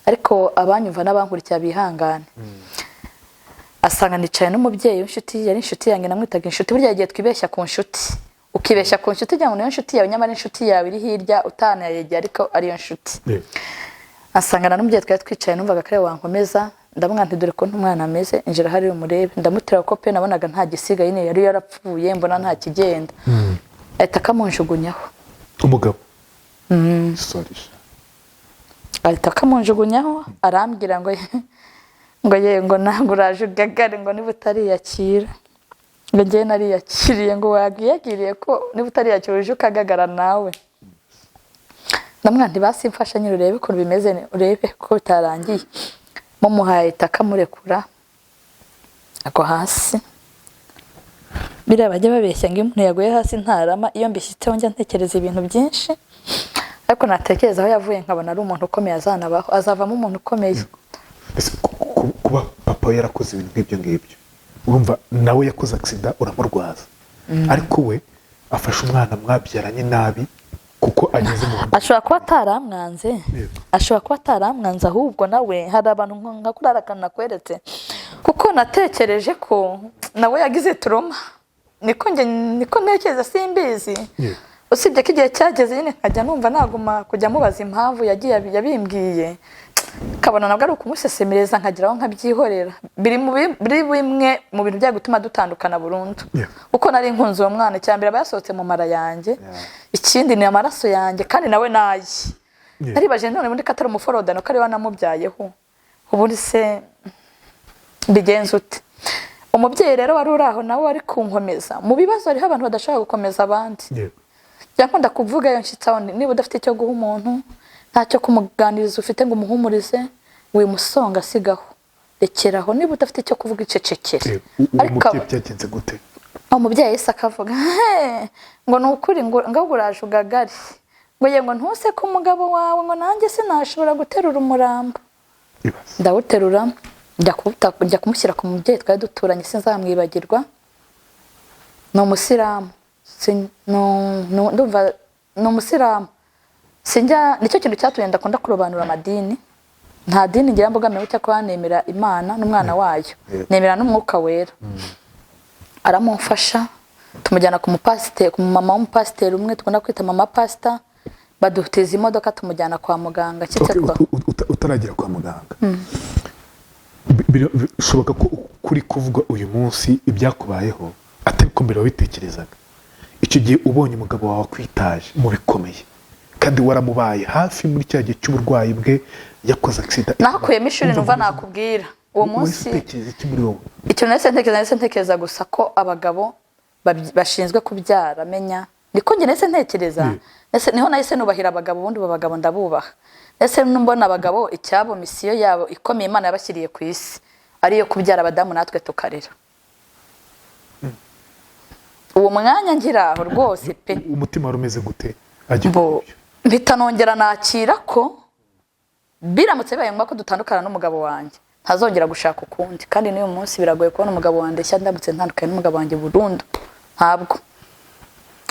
ariko abanyumva n'abankurikira bihangane asanga nicaye n'umubyeyi w'inshuti yari inshuti yanjye namwitaga inshuti burya igihe twibeshya ku nshuti ukibeshya ku nshuti cyangwa niyo nshuti yawe nyamara inshuti yawe iri hirya utanayegera ariko ariyo nshuti asanga n'umubyeyi twari twicaye numvaga kare wankomeza ndamubwira nti dore ko umwana ameze injira hari umurebe ndamutera ko pe nabonaga nta gisigaye ne yari yarapfuye mbona nta kigenda ahita akamunjugunyaho umugabo sorry ahita akamunjugunyaho arambwira ngo ngo ntabwo uraje ugagare ngo niba utariyakira ngo njye nariyakiriye ngo wagiyagiriye ko niba utariyakira uje ukagagara nawe ndamwana ntibasimfasha nyine urebe ukuntu bimeze urebe ko bitarangiye mumuhaye itaka murekura agwa hasi biriya bajya babeshya ngo umuntu yaguye hasi ntarama iyo mbishyitseho njya ntekereza ibintu byinshi ariko natekereza aho yavuye nkabona ari umuntu ukomeye azanabaho azavamo umuntu ukomeye kuba papa yarakoze ibintu nk'ibyo ngibyo urumva nawe yakoze accident uramurwaza ariko we afashe umwana mwabyaranye nabi kuko ageze mu ashobora kuba ataramwanze ashobora kuba ataramwanze ahubwo nawe hari abantu nka kuraraka nakweretse kuko natekereje ko nawe yagize trauma niko ntekereza simbizi usibye ko igihe cyageze nyine nkajya numva naguma kujya mubaza impamvu yagiye yabimbwiye kabona nabwo ari ukumusesemereza nkagiraho nkabyihorera biri bimwe mu bintu bya gutuma dutandukana burundu uko nari nkunze uwo mwana cyambere abayasohotse mu mara yanjye ikindi ni amaraso yanjye kandi nawe nayi naribaje none muri katari umuforodano ko ari wanamubyayeho ubundi se bigenze ute umubyeyi rero wari uraho nawe wari kunkomeza mu bibazo hariho abantu badashobora gukomeza abandi yakunda kuvuga iyo nshitsaho niba udafite icyo guha umuntu ntacyo kumuganiriza ufite ngo umuhumurize wimusonga sigaho rekeraho niba udafite icyo kuvuga icecekere ariko byagenze gute umubyeyi yese akavuga ngo ni ukuri ngo uraje ugagari ngo ye ngo ntuse ko umugabo wawe ngo nanjye sinashobora guterura umurambo ndawuterura njya kumushyira ku mubyeyi twari duturanye sinzamwibagirwa ni umusiramu ndumva ni umusiramu sinjya nicyo kintu cyatumye ndakunda kurobanura amadini nta dini ngira mbogamiye cyo kuba nemera Imana n'umwana wayo nemera n'umwuka wera aramufasha tumujyana ku mupasiteri ku mama w'umupasiteri umwe tukunda kwita mama pastor baduteza imodoka tumujyana kwa muganga utaragera kwa muganga bishoboka ko kuri kuvuga uyu munsi ibyakubayeho atari ko mbere wabitekerezaga icyo gihe ubonye umugabo wawe akwitaje mu bikomeye kandi waramubaye hafi muri cya gihe cy'uburwayi bwe yakoze accident nakuyemo ishuri numva nakubwira uwo munsi icyo nahise ntekereza gusa ko abagabo bashinzwe kubyara menya niko njye nahise ntekereza niho nahise nubahira abagabo ubundi abagabo ndabubaha nahise mbona abagabo icyabo misiyo yabo ikomeye Imana yabashyiriye ku isi ariyo kubyara abadamu natwe tukarera uwo mwanya ngira aho rwose pe umutima wari umeze gute mpita nongera nakira ko biramutse bibaye ngombwa ko dutandukana n'umugabo wanjye ntazongera gushaka ukundi kandi n'uyu munsi biragoye kubona umugabo wanjye nshya ndamutse ntandukanye n'umugabo wanjye burundu ntabwo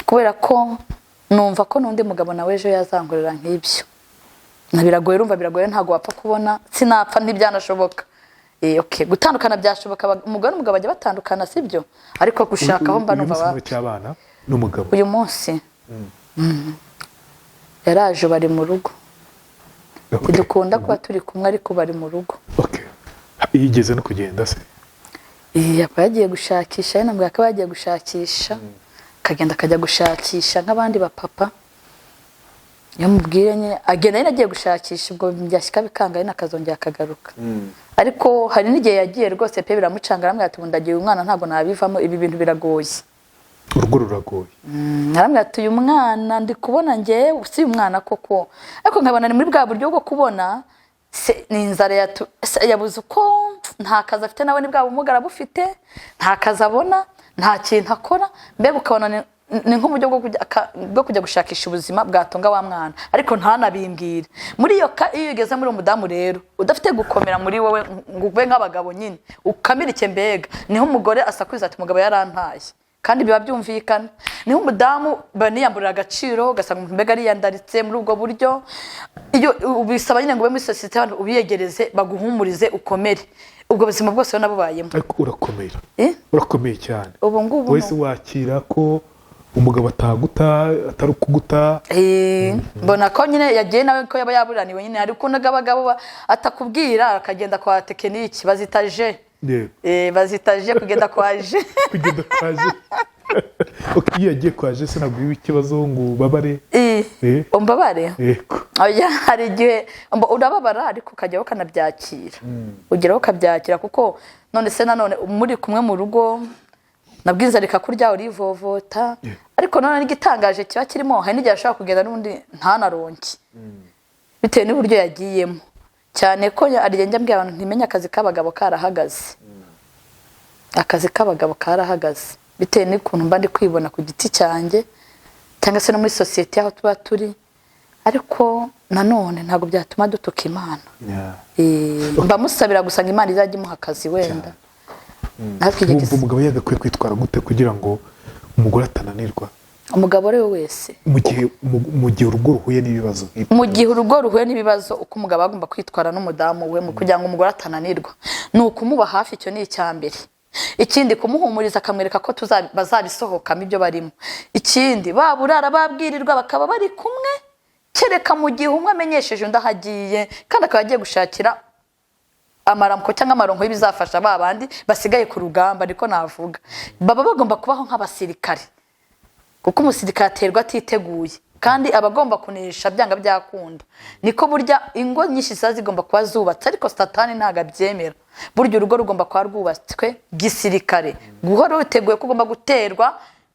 kubera ko numva ko n'undi mugabo nawe ejo yazangurira nk'ibyo biragoye urumva biragoye ntabwo wapfa kubona sinapfa ntibyanashoboka gutandukana byashoboka umugabo n'umugabo bajya batandukana sibyo ariko gushaka aho mba numva cy'abana n'umugabo uyu munsi yaraje bari mu rugo dukunda kuba turi kumwe ariko bari mu rugo yigeze no kugenda se yagiye gushakisha yanambwira ko yagiye gushakisha akagenda akajya gushakisha nk'abandi bapapa yamubwiye nyine agenda nyine agiye gushakisha ubwo byashyika bikanga nyine akazongera akagaruka ariko hari n'igihe yagiye rwose pe biramucanga aramubwira ati ndagiye umwana ntabwo nabivamo ibi bintu biragoye urugo ruragoye aramubwira ati uyu mwana ndi kubona njye si umwana koko ariko nkabona ni muri bwa buryo bwo kubona ni inzara yabuze uko nta kazi afite nawe ni bwa bumuga arabufite nta kazi abona nta kintu akora mbega ukabona ni nk'uburyo bwo kujya gushakisha ubuzima bwatunga wa mwana ariko ntanabimbwire muri iyo iyo ugeze muri umudamu rero udafite gukomera muri wowe ngo ube nk'abagabo nyine ukamirike mbega niho umugore asakuriza ati umugabo yarantaye kandi biba byumvikana niho umudamu baniyamburira agaciro ugasanga mbega ariyandaritse muri ubwo buryo iyo ubisaba nyine ngo ube muri sosiyete ubiyegereze baguhumurize ukomere ubwo buzima bwose nabubayemo ariko urakomera urakomeye cyane ubu ngubu wese wakira ko umugabo ataguta atari ukuguta mbona ko nyine yagiye nawe ko yaba yaburaniwe nyine hari ukuntu abagabo atakubwira akagenda kwa tekiniki bazitaje bazitaje kugenda kwaje kugenda kwaje iyo yagiye kwaje se ntabwo biba ikibazo ngo ubabare umbabare hari igihe urababara ariko ukajyaho ukanabyakira ugeraho ukabyakira kuko none se nanone muri kumwe mu rugo nabwo inzara ikakurya urivovota ariko none n'igitangaje kiba kirimo hari n'igihe ashobora kugenda n'undi ntanaronke bitewe n'uburyo yagiyemo cyane ko arigenda mbwira abantu ntimenye akazi k'abagabo karahagaze akazi k'abagabo karahagaze bitewe n'ukuntu mba ndi kwibona ku giti cyanjye cyangwa se no muri sosiyete aho tuba turi ariko nanone ntabwo byatuma dutuka Imana mba musabira gusa ngo Imana izajya imuha akazi wenda umugabo yagakwiye kwitwara gute kugira ngo umugore atananirwa umugabo ari we wese mu gihe urugo ruhuye n'ibibazo mu gihe urugo ruhuye n'ibibazo uko umugabo agomba kwitwara n'umudamu we kugira ngo umugore atananirwa ni ukumuba hafi icyo ni icyambere ikindi kumuhumuriza akamwereka ko bazabisohokamo ibyo barimo ikindi baburara babwirirwa bakaba bari kumwe kereka mu gihe umwe amenyesheje undi ahagiye kandi akaba agiye gushakira amaramko cyangwa amaronko y'ibizafasha babandi basigaye ku rugamba ariko navuga baba bagomba kubaho nk'abasirikare kuko umusirikare aterwa atiteguye kandi abagomba kunesha byanga byakunda niko burya ingo nyinshi zigomba kuba zubatse ariko satani ntago abyemera burya urugo rugomba kuba rwubatswe gisirikare guhora witeguye ko ugomba guterwa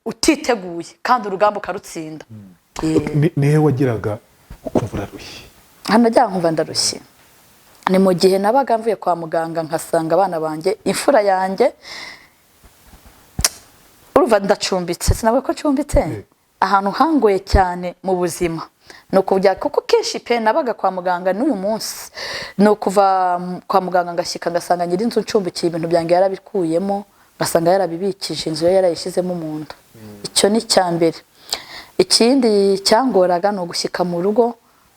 utiteguye kandi urugamba ukarutsinda nihe wagiraga ukumva urarushye najyaga nkumva ndarushye ni mu gihe nabaga mvuye kwa muganga nkasanga abana banjye imfura yanjye uruva ndacumbitse sinavuga ko ncumbitse ahantu hangoye cyane mu buzima no kujya kuko kenshi pe nabaga kwa muganga n'uyu munsi no kuva kwa muganga ngashyika ngasanga nyiri inzu ncumbikiye ibintu byanjye yarabikuyemo ngasanga yarabibikije inzu yarayishizemo umuntu icyo ni cyambere ikindi cyangoraga no gushyika mu rugo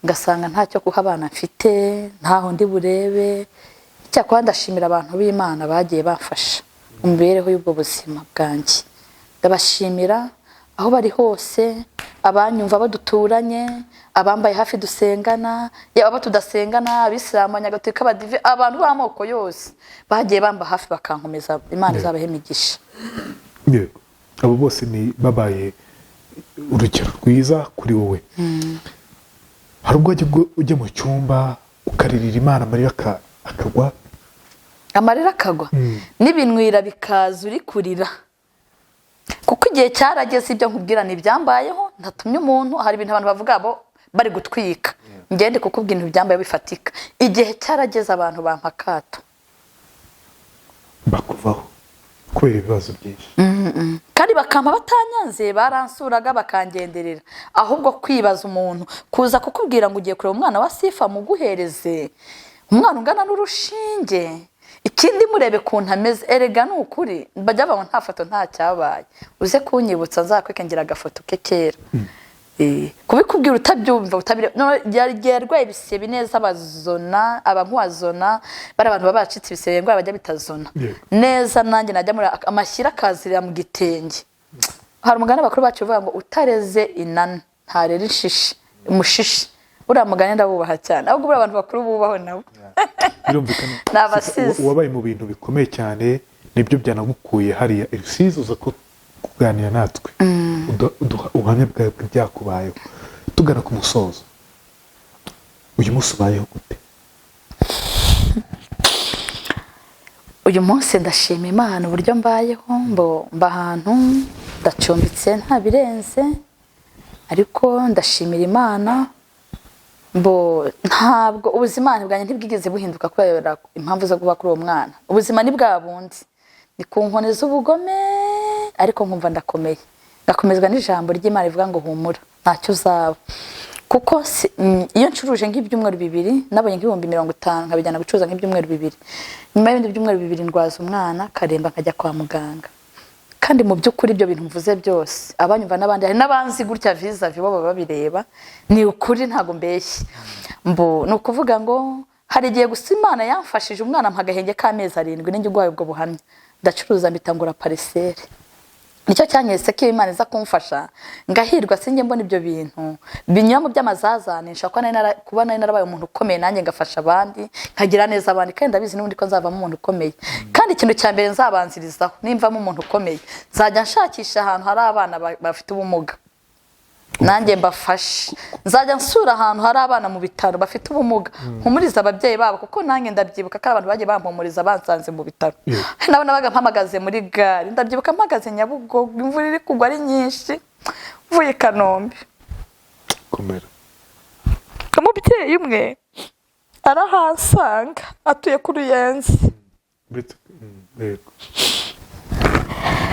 ngasanga ntacyo kuha abana mfite ntaho ndi burebe cyakora ndashimira abantu b'Imana bagiye bafasha umbereho y'ubwo buzima bwanjye ndabashimira aho bari hose abanyumva baduturanye abambaye hafi dusengana yaba tudasengana abisilamu abanyagatolika abadive abantu b'amoko yose bagiye bamba hafi bakankomeza Imana izabahe imigisha abo bose ni babaye urugero rwiza kuri wowe hari ubwo ujya mu cyumba ukaririra Imana amarira akagwa amarira akagwa n'ibinwira bikaza uri kurira kuko igihe cyarageze ibyo nkubwira n'ibyambayeho ntatumye umuntu hari ibintu abantu bavuga bo bari gutwika ngende kukubwira ibintu byambaye bifatika igihe cyarageze abantu bampakato bakuvaho kubera ibibazo byinshi kandi bakampa batanyanze baransuraga bakangenderera ahubwo kwibaza umuntu kuza kukubwira ngo ugiye kureba umwana wa Sifa muguhereze umwana ungana n'urushinge ikindi murebe kuntu ameze erega n'ukuri bajya babo nta foto nta cyabaye uze kunyibutsa nzakwekengera agafoto ke kera kubikubwira utabyumva yarwaye ibisebe neza abazona abankuwazona bari abantu baba bacitse ibisebe ngo bajya bitazona neza nanjye najya muri amashyira akazirira mu gitenge hari umugani bakuru bacu bavuga ngo utareze inana ntarera inshishi umushishi uriya mugani ndabubaha cyane ahubwo buri abantu bakuru bubaho nabo birumvikana n'abasizi wabaye mu bintu bikomeye cyane nibyo byanagukuye hariya Rusizi uza ko kuganira natwe ubuhamya bwawe byakubayeho tugana ku musozo uyu munsi ubayeho gute uyu munsi ndashima Imana uburyo mbayeho mba ahantu ndacumbitse nta birenze ariko ndashimira Imana ntabwo ubuzima bwanjye ntibwigeze buhinduka kubera impamvu zo kuba kuri uwo mwana ubuzima ni bwa bundi ni ku nkone z'ubugome ariko nkumva ndakomeye ngakomezwa n'ijambo ry'Imana rivuga ngo humura ntacyo uzaba kuko iyo ncuruje nk'ibyumweru 2 nabonye nk'ibihumbi 50 nkabijyana gucuruza nk'ibyumweru 2 nyuma y'ibindi byumweru 2 ndwaza umwana karemba nkajya kwa muganga kandi mu by'ukuri ibyo bintu mvuze byose abanyumva n'abandi hari n'abanzi gutya visa vibo baba babireba ni ukuri ntago mbeshye ni ukuvuga ngo hari igihe gusa Imana yamfashije umwana mpagahenge k'amezi 7 n'ingi gwaye ubwo buhamya ndacuruza mbitangura parcelle nicyo cyanyese ko Imana iza kumfasha ngahirwa singe mbona ibyo bintu binyamo by'amazazane nshaka kuba narabaye umuntu ukomeye nanjye ngafasha abandi nkagira neza abandi kandi ndabizi n'ubundi ko nzavamo umuntu ukomeye kandi ikintu cya mbere nzabanzirizaho nimvamo umuntu ukomeye nzajya nshakisha ahantu hari abana bafite ubumuga nanjye mbafashe, nzajya nsura ahantu hari abana mu bitaro bafite ubumuga, mpumuriza ababyeyi babo, kuko nanjye ndabyibuka ko abantu bagiye bampumuriza bansanze mu bitaro. Nabo nabaga mpamagaze muri gare, ndabyibuka mpagaze Nyabugogo, imvura iri kugwa ari nyinshi, mvuye i Kanombe. komera. Umubyeyi umwe arahansanga, atuye ku Ruyenzi.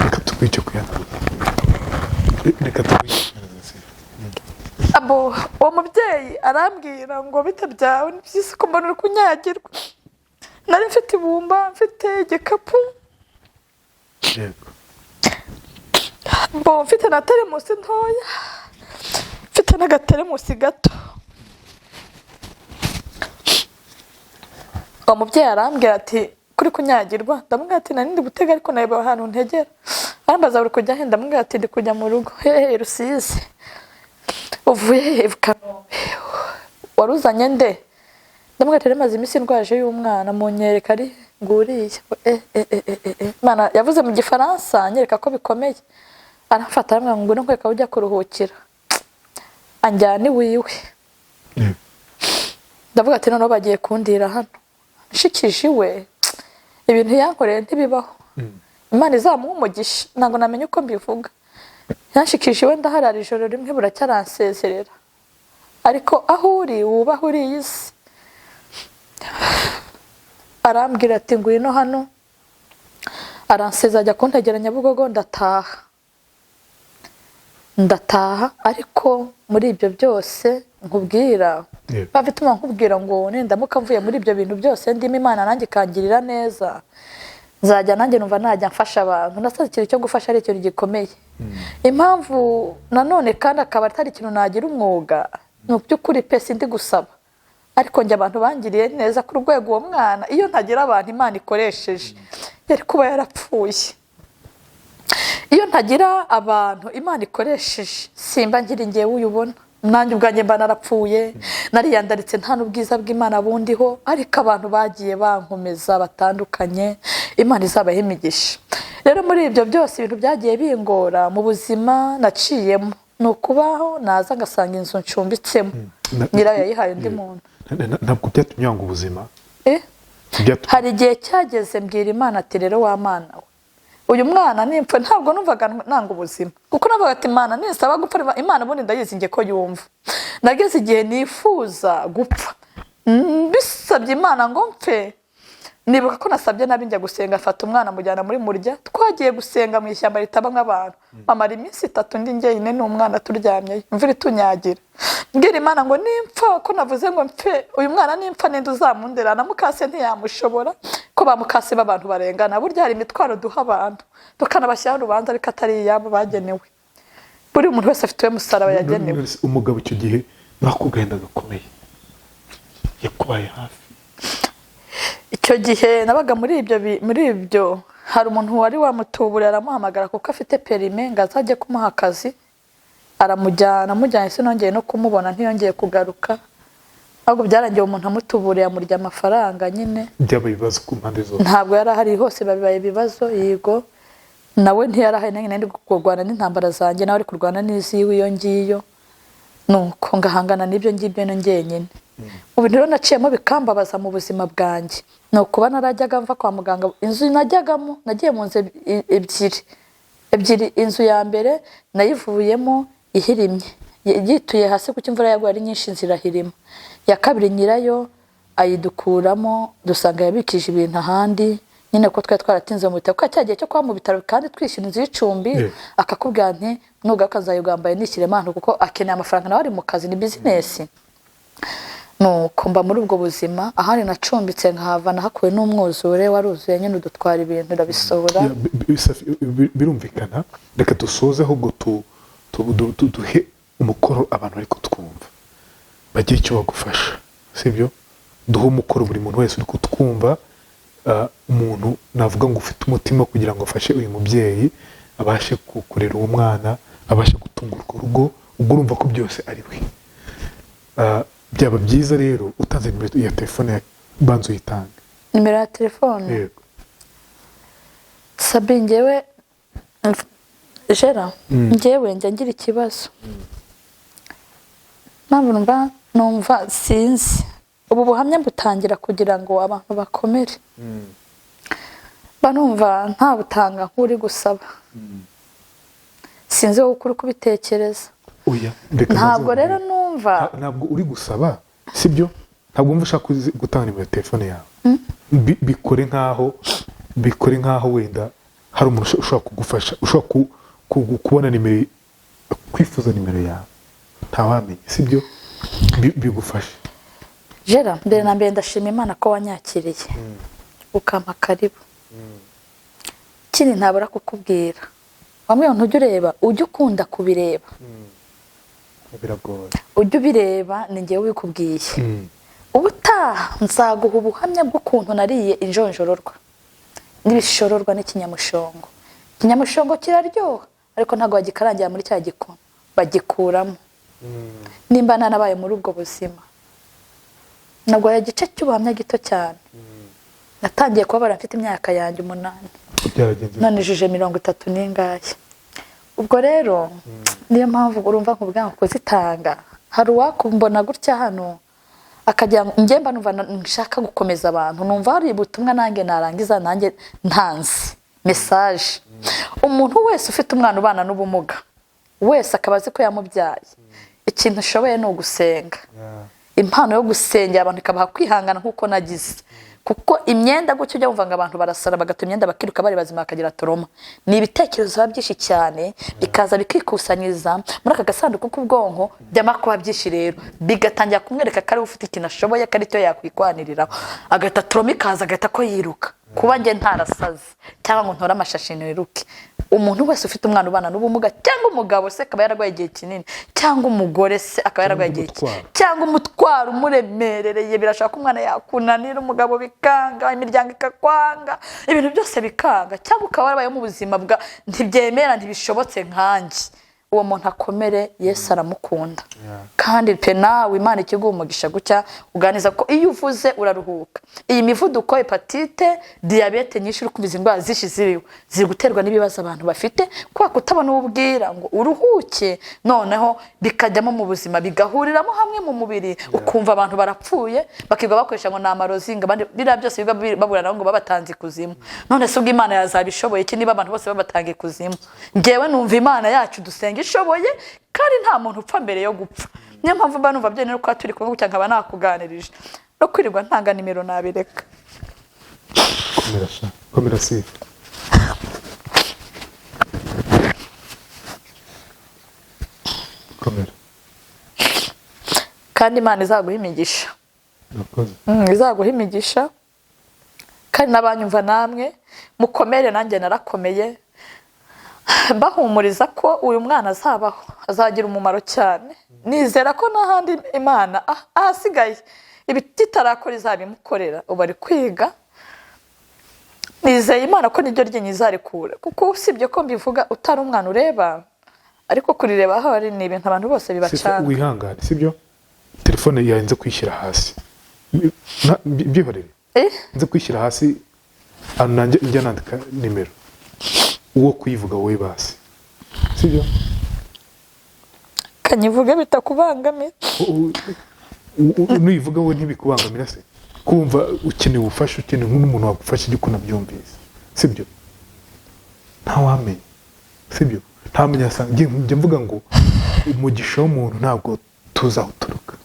Reka tubwice kuyana. Reka tubwice. Abo uwo mubyeyi arambwira ngo bite byawe, ni byiza ko mbona uri kunyagirwa. Nari mfite ibumba, mfite igikapu, mfite na teremusi ntoya, mfite n'agateremusi gato. Uwo mubyeyi arambwira ati kuri kunyagirwa, ndamubwira ati nari ndi gutega ariko nareba ahantu ntegera. Arambaza uri kujya he, ndamubwira ati ndi kujya mu rugo. Hehe Rusizi. Uvuye he Kanombe? Waruzanye nde? Ndamubwira ati maze iminsi ndwaje y'umwana, munyereka ari nguriye. Mana yavuze mu Gifaransa nyereka ko bikomeye. Aramfata aramwira ngo ngwino nkwereka ujya kuruhukira. Anjyana iwiwe. Ndavuga ati noneho bagiye kundira hano. Nshikije iwe ibintu yankoreye ntibibaho. Imana izamuha umugisha, ntabwo namenye uko mbivuga. Yanshikije iwe ndaharara ijoro rimwe buracyaransezerera. Ariko aho uri wubaho uri isi. Arambwira ati ngwino hano. Aranseza ajya kuntegera Nyabugogo, ndataha ariko muri ibyo byose nkubwira bafituma nkubwira ngo nenda mukamvuye muri ibyo bintu byose ndimo Imana nanjye kangirira neza, nzajya nanjye numva najya mfasha abantu. Nasaze ikintu cyo gufasha ari ikintu gikomeye. Impamvu nanone kandi akaba atari ikintu nagira umwuga, ni by'ukuri pe sindi gusaba, ariko njye abantu bangiriye neza ku rwego uwo mwana iyo ntagira abantu Imana ikoresheje yari kuba yarapfuye. Iyo ntagira abantu Imana ikoresheje simba ngira ngewe uyubona, nanjye ubwanjye mba narapfuye, nariyandaritse nta n'ubwiza bw'Imana bundiho. Ariko abantu bagiye bankomeza batandukanye, Imana izabaha imigisha. Rero muri ibyo byose ibintu byagiye bingora mu buzima naciyemo, ni ukubaho naza ngasanga inzu ncumbitsemo nyirayo yayihaye undi muntu. Ntabwo byatumye wanga ubuzima? Hari igihe cyageze mbwira Imana ati rero wa Mana we, uyu mwana nimpfa, ntabwo numvaga nanga ubuzima, kuko navuga ati Imana ninsaba gupfa Imana ubundi ndayizi nge ko yumva. Nageze igihe nifuza gupfa, bisabye Imana ngo mpfe. Nibuka ko nasabye nabi njya gusenga, afata umwana mujyana muri murya, twagiye gusenga mu ishyamba ritaba nk'abantu. Amara iminsi 3 ndi njyenyine n'umwana turyamye, imvura itunyagira. Mbwira Imana ngo nimpfa, ko navuze ngo mpfe, uyu mwana nimpfa ninde uzamundera, na mukase ntiyamushobora, ko bamukase b'abantu barengana. Burya hari imitwaro duha abantu tukanabashyira urubanza ariko atari iyabo bagenewe. Buri umuntu wese afite we musaraba yagenewe. Umugabo icyo gihe bakugenda gakomeye yakubaye hafi. Icyo gihe nabaga muri ibyo hari umuntu wari wamutubura, aramuhamagara kuko afite perime ngo azajye kumuha akazi. Amujyanye sinongeye no kumubona, ntiyongeye kugaruka. Ahubwo byarangiye umuntu amutuburiye amurya amafaranga nyine. Byabaye ibibazo ku mpande zose. Ntabwo yarahari, hose babibaye ibibazo. Yego nawe ntiyarahari, nanjye ndi kurwana n'intambara zanjye, nawe ari kurwana n'iziwe iyo ngiyo. Nuko ngahangana n'ibyo ngibyo ngenyine. Ubu rero naciyemo bikambabaza mu buzima bwanjye. No kuba narajyaga mva kwa muganga, inzu najyagamo nagiye mu nzu ebyiri. Inzu ya mbere nayivuyemo ihirimye, yituye hasi kuko imvura yaguye ari nyinshi, zirahirima. Ya kabiri nyirayo ayidukuramo, dusanga yabikije ibintu ahandi nyine ko twari twaratinze mu bitaro, kuko cyagiye cyo kwa mu bitaro kandi twishyura inzu y'icumbi. Akakubwira nti nuga akazayigambaye nishyire Imana kuko akeneye amafaranga, nawe ari mu kazi, ni business. Nuko mba muri ubwo buzima, ahari nacumbitse nkahava nahakuwe n'umwuzure waruzuye nyine udutwara ibintu ndabisohora. Birumvikana. Reka dusoze ahubwo duhe umukoro abantu bari kutwumva, bagira icyo bagufasha, sibyo? Duhe umukoro buri muntu wese uri kutwumva, umuntu navuga ngo ufite umutima kugira ngo afashe uyu mubyeyi abashe kurera uwo mwana, abashe gutunga urwo rugo. Ubwo urumva ko byose ari we. Byaba byiza rero utanze nimero ya telefone banzo uyitanga. Nimero ya telefone? Yego. Sabi njyewe Jera, njyewe njya ngira ikibazo. mpamvu numva sinzi ubu buhamya butangira kugira ngo abantu bakomere banumva nta butanga nk'uri gusaba sinzi wowe ukuri kubitekereza oya ntabwo rero numva ntabwo uri gusaba sibyo ntabwo wumva ushaka gutanga nimero ya telefone yawe bikore nk'aho wenda hari umuntu ushobora kugufasha ushobora kubona nimero kwifuza nimero yawe ntawamenye sibyo bigufasha Jera mbere na mbere ndashima Imana ko wanyakiriye ukampa karibu kini ntabura kukubwira wamwe ntujya ureba ujya ukunda kubireba biragoye ujya ubireba ni njyewe ubikubwiye ubutaha nzaguha ubuhamya bw'ukuntu nariye injonjororwa n'ibishororwa n'ikinyamushongo ikinyamushongo kiraryoha ariko ntabwo bagikarangira muri cya gikoma bagikuramo nimba nanabaye muri ubwo buzima nabwo ya gice cy'ubuhamya gito cyane natangiye kubabara mfite imyaka yanjye 8 none jije 30 n'ingahe ubwo rero niyo mpamvu urumva nkubwanga kuzitanga hari wakumbona gutya hano akajya ngemba numva nshaka gukomeza abantu numva hari ubutumwa nange narangiza nange ntanzi message umuntu wese ufite umwana ubana n'ubumuga wese akabazi ko yamubyaye ikintu ushoboye no gusenga impano yo gusengera abantu ikabaha kwihangana nkuko nagize kuko imyenda gutyo ujya wumva ngo abantu barasara bagata imyenda bakiruka bari bazima bakagira toroma ni ibitekerezo byinshi cyane bikaza bikikusanyiriza muri aka gasanduku k'ubwonko by'amakuba byinshi rero bigatangira kumwereka kari ufite ikintu ashoboye kari cyo yakwikwaniriraho agata toroma ikaza agata ko yiruka kuba nge ntarasaze cyangwa ngo ntora amashashi niruke umuntu wese ufite umwana ubana n'ubumuga cyangwa umugabo se akaba yararwaye igihe kinini cyangwa umugore se akaba yararwaye igihe cyangwa umutwaro umuremerereye birashaka umwana yakunanira umugabo bikanga imiryango ikakwanga ibintu byose bikanga cyangwa ukaba warabaye mu buzima bwa ntibyemera ntibishobotse nkanjye uwo muntu akomere Yesu aramukunda kandi pe nawe Imana ikiguha umugisha gutya uganiza ko iyo uvuze uraruhuka iyi mivuduko hepatite diabete nyinshi uri kumva indwara zishi ziri guterwa n'ibibazo abantu bafite kwa kutabona ubwira ngo uruhuke noneho bikajyamo mu buzima bigahuriramo hamwe mu mubiri ukumva abantu barapfuye bakigwa bakoresha ngo namarozinga bira byose baburana ngo babatanze kuzimu none se ubwo Imana yazabishoboye iki niba abantu bose babatangiye kuzimu ngewe numva Imana yacu dusenga ishoboye kandi nta muntu upfa mbere yo gupfa niyo mpamvu mba numva byene ko turi kumwe cyangwa nakuganirije no kwirirwa ntanga nimero nabireka komera sifa komera kandi Imana izaguha imigisha izaguha imigisha kandi nabanyumva namwe mukomere nanjye narakomeye bahumuriza ko uyu mwana azabaho azagira umumaro cyane nizera ko n'ahandi Imana ahasigaye ibititarakora izabimukorera ubu ari kwiga nizeye Imana ko niryo ryenye izarekura kuko usibye ko mbivuga utari umwana ureba ariko kurireba aho ari ni ibintu abantu bose bibacanga wihangane sibyo telefone yahenze kwishyira hasi byihorere nze kwishyira hasi nanjye njya nandika nimero uwo kuyivuga wowe basi sibyo kanyivuga bitakubangamira nuyivuga wowe ntibikubangamira se kumva ukeneye ubufasha ukeneye nk'umuntu wagufasha ibyo unabyumvise sibyo ntawamenya sibyo ntawamenya njye mvuga ngo umugisha w'umuntu ntabwo tuzawuturuka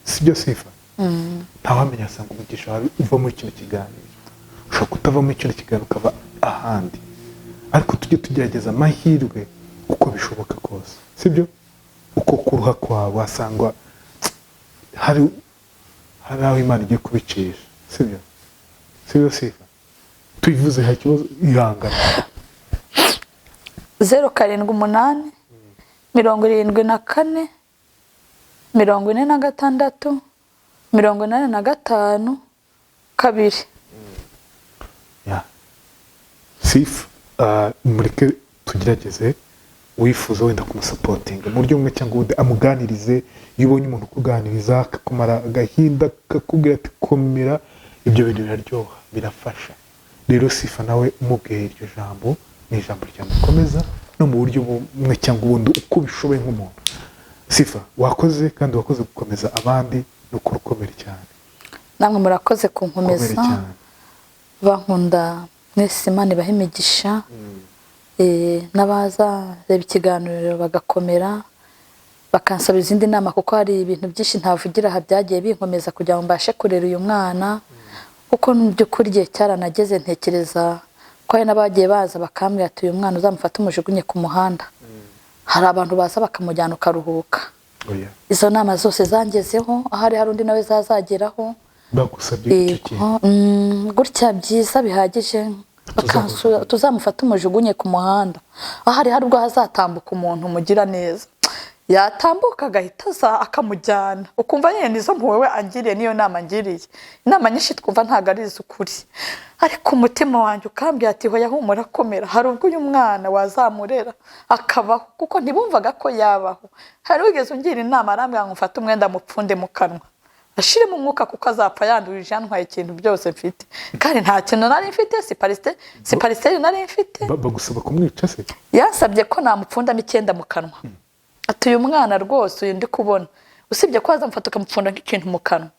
sibyo sifa ntawamenya asanga umugisha wawe uva muri kino kiganiro ushobora kutava muri kino kiganiro ukava ahandi ariko tujye tugerageza amahirwe uko bishoboka kose sibyo uko kuruha kwawe wasangwa hari aho Imana igiye kubicisha sibyo sifa tuyivuze nta kibazo ihangana 078 74 46 85 2 sifa mureke tugerageze wifuza wenda kumusapotinga mu buryo bumwe cyangwa ubundi amuganirize iyo ubonye umuntu ukuganiriza akakumara agahinda kakubwira ati komera ibyo bintu biraryoha birafasha rero sifa nawe umubwiye iryo jambo ni ijambo ryamukomeza no mu buryo bumwe cyangwa ubundi uko bishoboye nk'umuntu Sifa wakoze kandi wakoze gukomeza abandi no kurukomera cyane. namwe murakoze Komere kunkomeza cyane. bankunda mwese Imana ibahe imigisha n'abaza reba ikiganiro bagakomera bakansaba izindi nama kuko hari ibintu byinshi ntavugira aha byagiye binkomeza kugira ngo mbashe kurera uyu mwana kuko mu by'ukuri igihe cyaranageze ntekereza ko hari n'abagiye baza bakambwira ati uyu mwana uzamufate umujugunye ku muhanda hari abantu baza bakamujyana ukaruhuka Oya. izo nama zose zangezeho ahari hari undi nawe zazageraho Bagusabye icyo kintu. gutya byiza bihagije bakansura tuzamufata umujugunye ku muhanda ahari hari ubwo hazatambuka umuntu mugira neza yatambuka agahita aza akamujyana ukumva nyine nizo mpuwe we angiriye niyo nama ngiriye inama nyinshi twumva ntago ari iz'ukuri ariko umutima wanjye ukambwira ati hoya humura komera hari ubwo uyu mwana wazamurera akabaho kuko ntibumvaga ko yabaho hari wigeze ungira inama arambwira ngo mfate umwenda mupfunde mu kanwa ashiremo umwuka kuko azapfa yandurije yantwaye ikintu byose mfite kandi nta kintu nari mfite si pariseri nari mfite Bagusaba kumwica se? yasabye ko namupfundamo icyenda mu kanwa ati uyu mwana rwose uyu ndi kubona usibye ko azamufata ukamupfunda nk'ikintu mu kanwa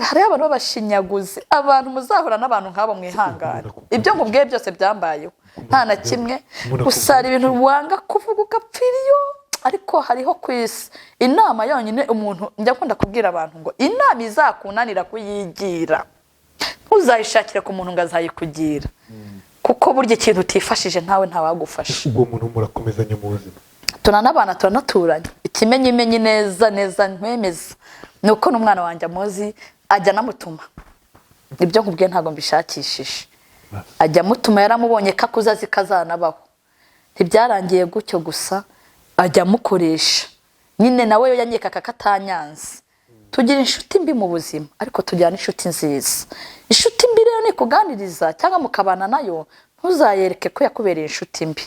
hariho abantu b'abashinyaguzi abantu muzahura n'abantu nk'abo mwihangane ibyo nkubwiye byose byambayeho nta na kimwe gusa hari ibintu wanga kuvuga ugapfira iyo ariko hariho ku isi inama yonyine umuntu njya akunda kubwira abantu ngo inama izakunanira kuyigira ntuzayishakire ku muntu ngo azayikugira kuko burya ikintu utifashije ntawe ntawagufasha Ubwo muntu murakomezanya mu buzima. turanabana turanaturanye ikimenyimenyi neza neza nkwemeza ni uko n'umwana wanjye amuzi ajya anamutuma ibyo nkubwiye ntabwo mbishakishije ajya amutuma yaramubonye ko akuze azi ko azanabaho ntibyarangiye gutyo gusa ajya amukoresha nyine nawe yanyekaga ko atanyanze tugira inshuti mbi mu buzima ariko tugira n'inshuti nziza inshuti mbi rero ni kuganiriza cyangwa mukabana nayo ntuzayereke ko yakubereye inshuti mbi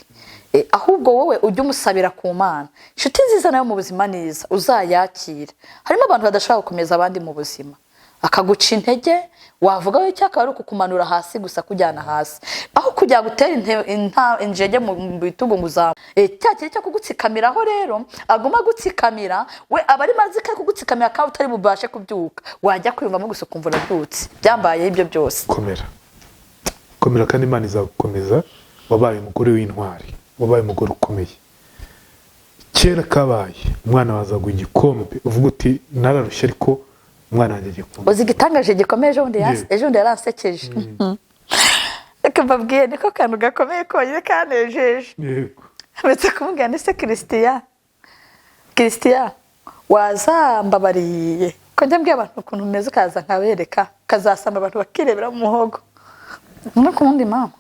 ahubwo wowe ujye umusabira ku Mana inshuti nziza nayo mu buzima neza uzayakira harimo abantu badashobora gukomeza abandi mu buzima akaguca intege wavuga we cyakaba ari ukukumanura hasi gusa kujyana hasi aho kujya gutera injege mu bitugu nguzamu cya kiri cyo kugutsikamiraho rero aguma gutsikamira we aba ari mazi ko kugutsikamira kandi utari bubashe kubyuka wajya kwiyumvamo gusa ukumva urabyutse byambaye ibyo byose komera kandi Imana izagukomeza wabaye umugore w'intwari wabaye umugore ukomeye kera kabaye umwana wazaguha igikombe uvuga uti nararushye ariko umwana wanjye agiye kumva uzi igitangaje gikomeye ejo bundi yaransekeje reka mbabwiye niko kantu gakomeye konyine kanejeje ndetse kumubwira ndetse Christian wazambabariye ko njya mbwira abantu ukuntu umeze ukaza nkabereka kazasamba abantu bakirebera mu muhogo no ku wundi mama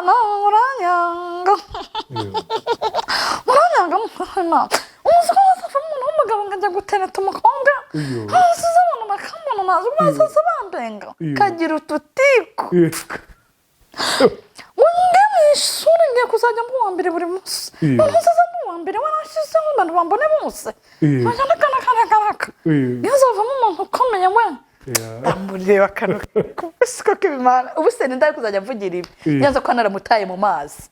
nawe uranyanga mwana uzi ko wasafara umuntu w'umugabo ngo ajya gutereta umukobwa hasize abantu bakamubona nazi umaze bambenga kagira ututiku nge mu ishuri ngiye kuzajya mu wa mbere buri munsi ntuzize mu wa mbere warashyizeho abantu bambone bose kanaka iyo uzavamo umuntu ukomeye we amureba akantu kubisiko k'ibimana ubu se ndari kuzajya mvugira ibi nyanza ko naramutaye mu mazi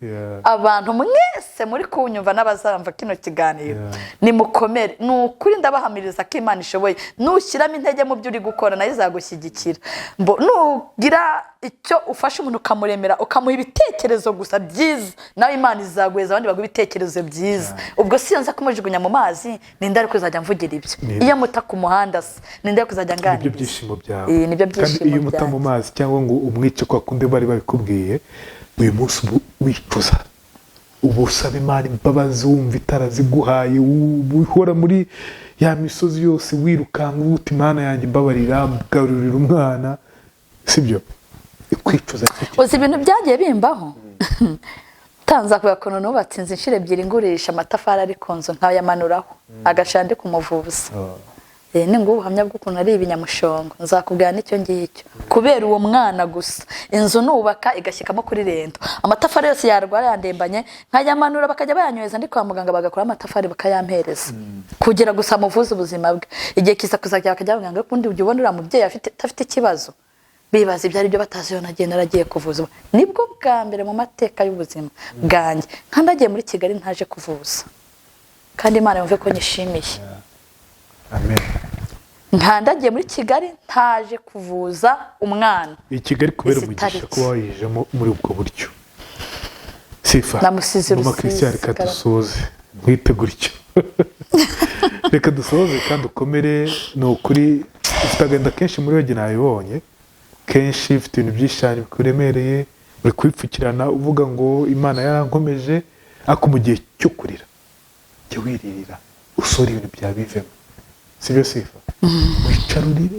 abantu mwese muri kunyumva n'abazamva kino kiganiro nimukomere ni ukuri ndabahamiriza ko Imana ishoboye nushyiramo intege mu byo uri gukora nayo izagushyigikira nugira icyo ufasha umuntu ukamuremera ukamuha ibitekerezo gusa byiza nawe Imana izaguheza abandi baguha ibitekerezo byiza ubwo si nza kumujugunya mu mazi ninde ari kuzajya mvugira ibyo iyo muta ku muhanda se ninde ari kuzajya nganiriza nibyo byishimo byawe kandi iyo muta mu mazi cyangwa ngo umwice kwa kundi bari babikubwiye uyu munsi wicuza ubu usaba Imana imbabazi wumva itaraziguhaye uhora muri ya misozi yose wirukanka uti Imana yanjye mbabarira mugarurira umwana sibyo kwicuza uzi ibintu byagiye bimbaho tanza kuya kono nubatse inzu inshire ebyiri ngurisha amatafari ari ku nzu nkayamanuraho agashandi kumuvuza ni ngo ubuhamya bw'ukuntu ari ibinyamushongo nzakubwira n'icyo ngicyo kubera uwo mwana gusa inzu nubaka igashyikamo kuri rento amatafari yose yarwara yandembanye nkayamanura bakajya bayanyweza ndi kwa muganga bagakora amatafari bakayampereza kugira gusa muvuze ubuzima bwe igihe kiza kuzajya bakajya bamwanga kundi ujye ubona uriya mubyeyi afite ikibazo bibaza ibyo ari byo batazi yo nagenda naragiye kuvuza nibwo bwa mbere mu mateka y'ubuzima bwanjye nkandagiye muri Kigali ntaje kuvuza kandi Imana yumve ko nyishimiye. amen. Nkandagiye muri Kigali ntaje kuvuza umwana. I Kigali kubera Izi umugisha tariki. kuba wayijemo muri ubwo buryo. Sifa Namusize mama Rusizi, Christian, reka dusoze nkwite gutyo. Reka dusoze kandi ukomere. Ni ukuri ufite agahinda kenshi muri wowe, nabibonye kenshi, ufite ibintu byinshi cyane bikuremereye, uri kwipfukirana uvuga ngo Imana yarankomeje, ariko mu gihe cyo kurira jya wiririra usore ibintu byawe bivemo, sibyo Sifa? Wicara urire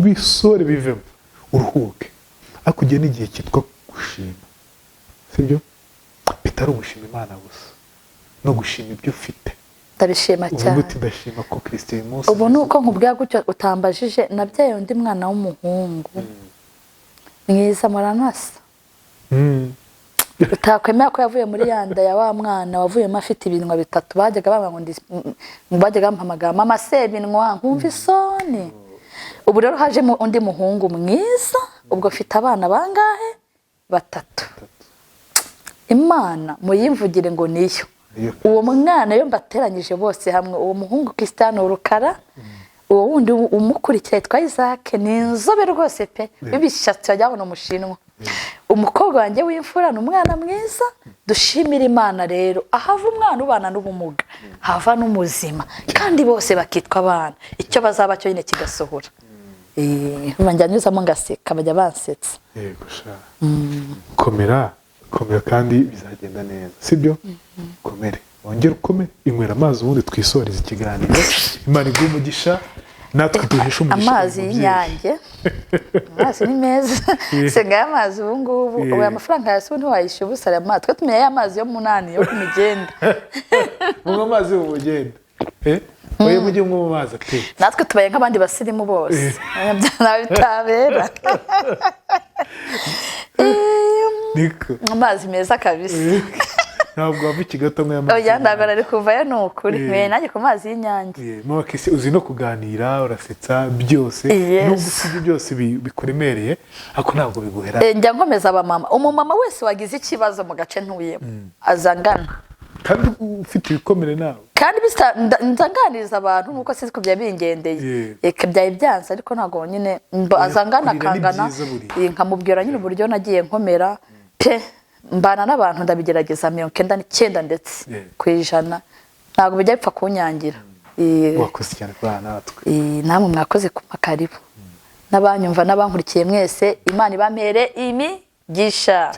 bisore bivemo uruhuke, ariko ugiye n'igihe cyitwa gushima, sibyo? Bitari ugushima Imana gusa, no gushima ibyo ufite. Ndabishima cyane. Uvuga uti ndashima ko Kristo uyu munsi. Ubu nuko nkubwira gutyo utambajije, nabyaye undi mwana w'umuhungu mwiza muranasa. Utakwemera ko yavuye muri yanda ya wa mwana wavuyemo afite ibinwa bitatu, bajyaga bamba ngo bajyaga bampamagara mama Sebinwa, nkumva isoni. Ubu rero hajemo undi muhungu mwiza, ubwo afite abana bangahe? 3. Imana muyimvugire ngo niyo. Uwo mwana yo mbateranyije bose hamwe, uwo muhungu Cristiano Rukara, uwo wundi umukurikira yitwa Isaac, ni inzobe rwose pe, bibishatse yajyabona umushinwa. Umukobwa wanjye w'imfura n'umwana mwiza, dushimira Imana rero. Ahava umwana ubana n'ubumuga, hava n'umuzima, kandi bose bakitwa abana. Icyo bazaba cyo nyine kigasohora. Banjyanyuzamo ngaseka, bajya bansetsa. Yego sha. Komera kandi bizagenda neza, sibyo? Komere, wongere ukomere, inywera amazi ubundi twisoreze ikiganiro. Imana iguhe umugisha, natwe duheshe umugisha. Amazi y'Inyange, amazi ni meza. Senga amazi ubu ngubu, ubu amafaranga yasubu ntiwayishyura ubusa aya mazi. Twe tumenye amazi yo munani yo kumigenda. Mu mazi yo mugenda. Oye mujye mu mazi ate. Natwe tubaye nk'abandi basirimu bose. Nawe bitabera. Niko. Amazi meza kabisa. Ntabwo wava ikigato nk'amazi. Oya ndagora ari kuvayo nukuri. Nanjye ku mazi y'Inyange. Mama Kisi uzi no kuganira, urasetsa byose. Nubwo ufite byose bikuremereye, ariko ntabwo biguhera. Njya nkomeza abamama. Umumama wese wagize ikibazo mu gace ntuyemo azangana. Kandi ufite ibikomere nawe. Kandi nzanganiriza abantu nuko sizi ko byabingendeye. Eka byaye byanze ariko ntago nyine azangana kangana. Nkamubwira nyine uburyo nagiye nkomera pe, mbana n'abantu ndabigerageza 99 ndetse kwijana. Ntago bijya bipfa kunyangira. Wakoze cyane kwa natwe. Namwe mwakoze kuma karibu. N'abanyumva n'abankurikiye mwese, Imana ibamere imigisha.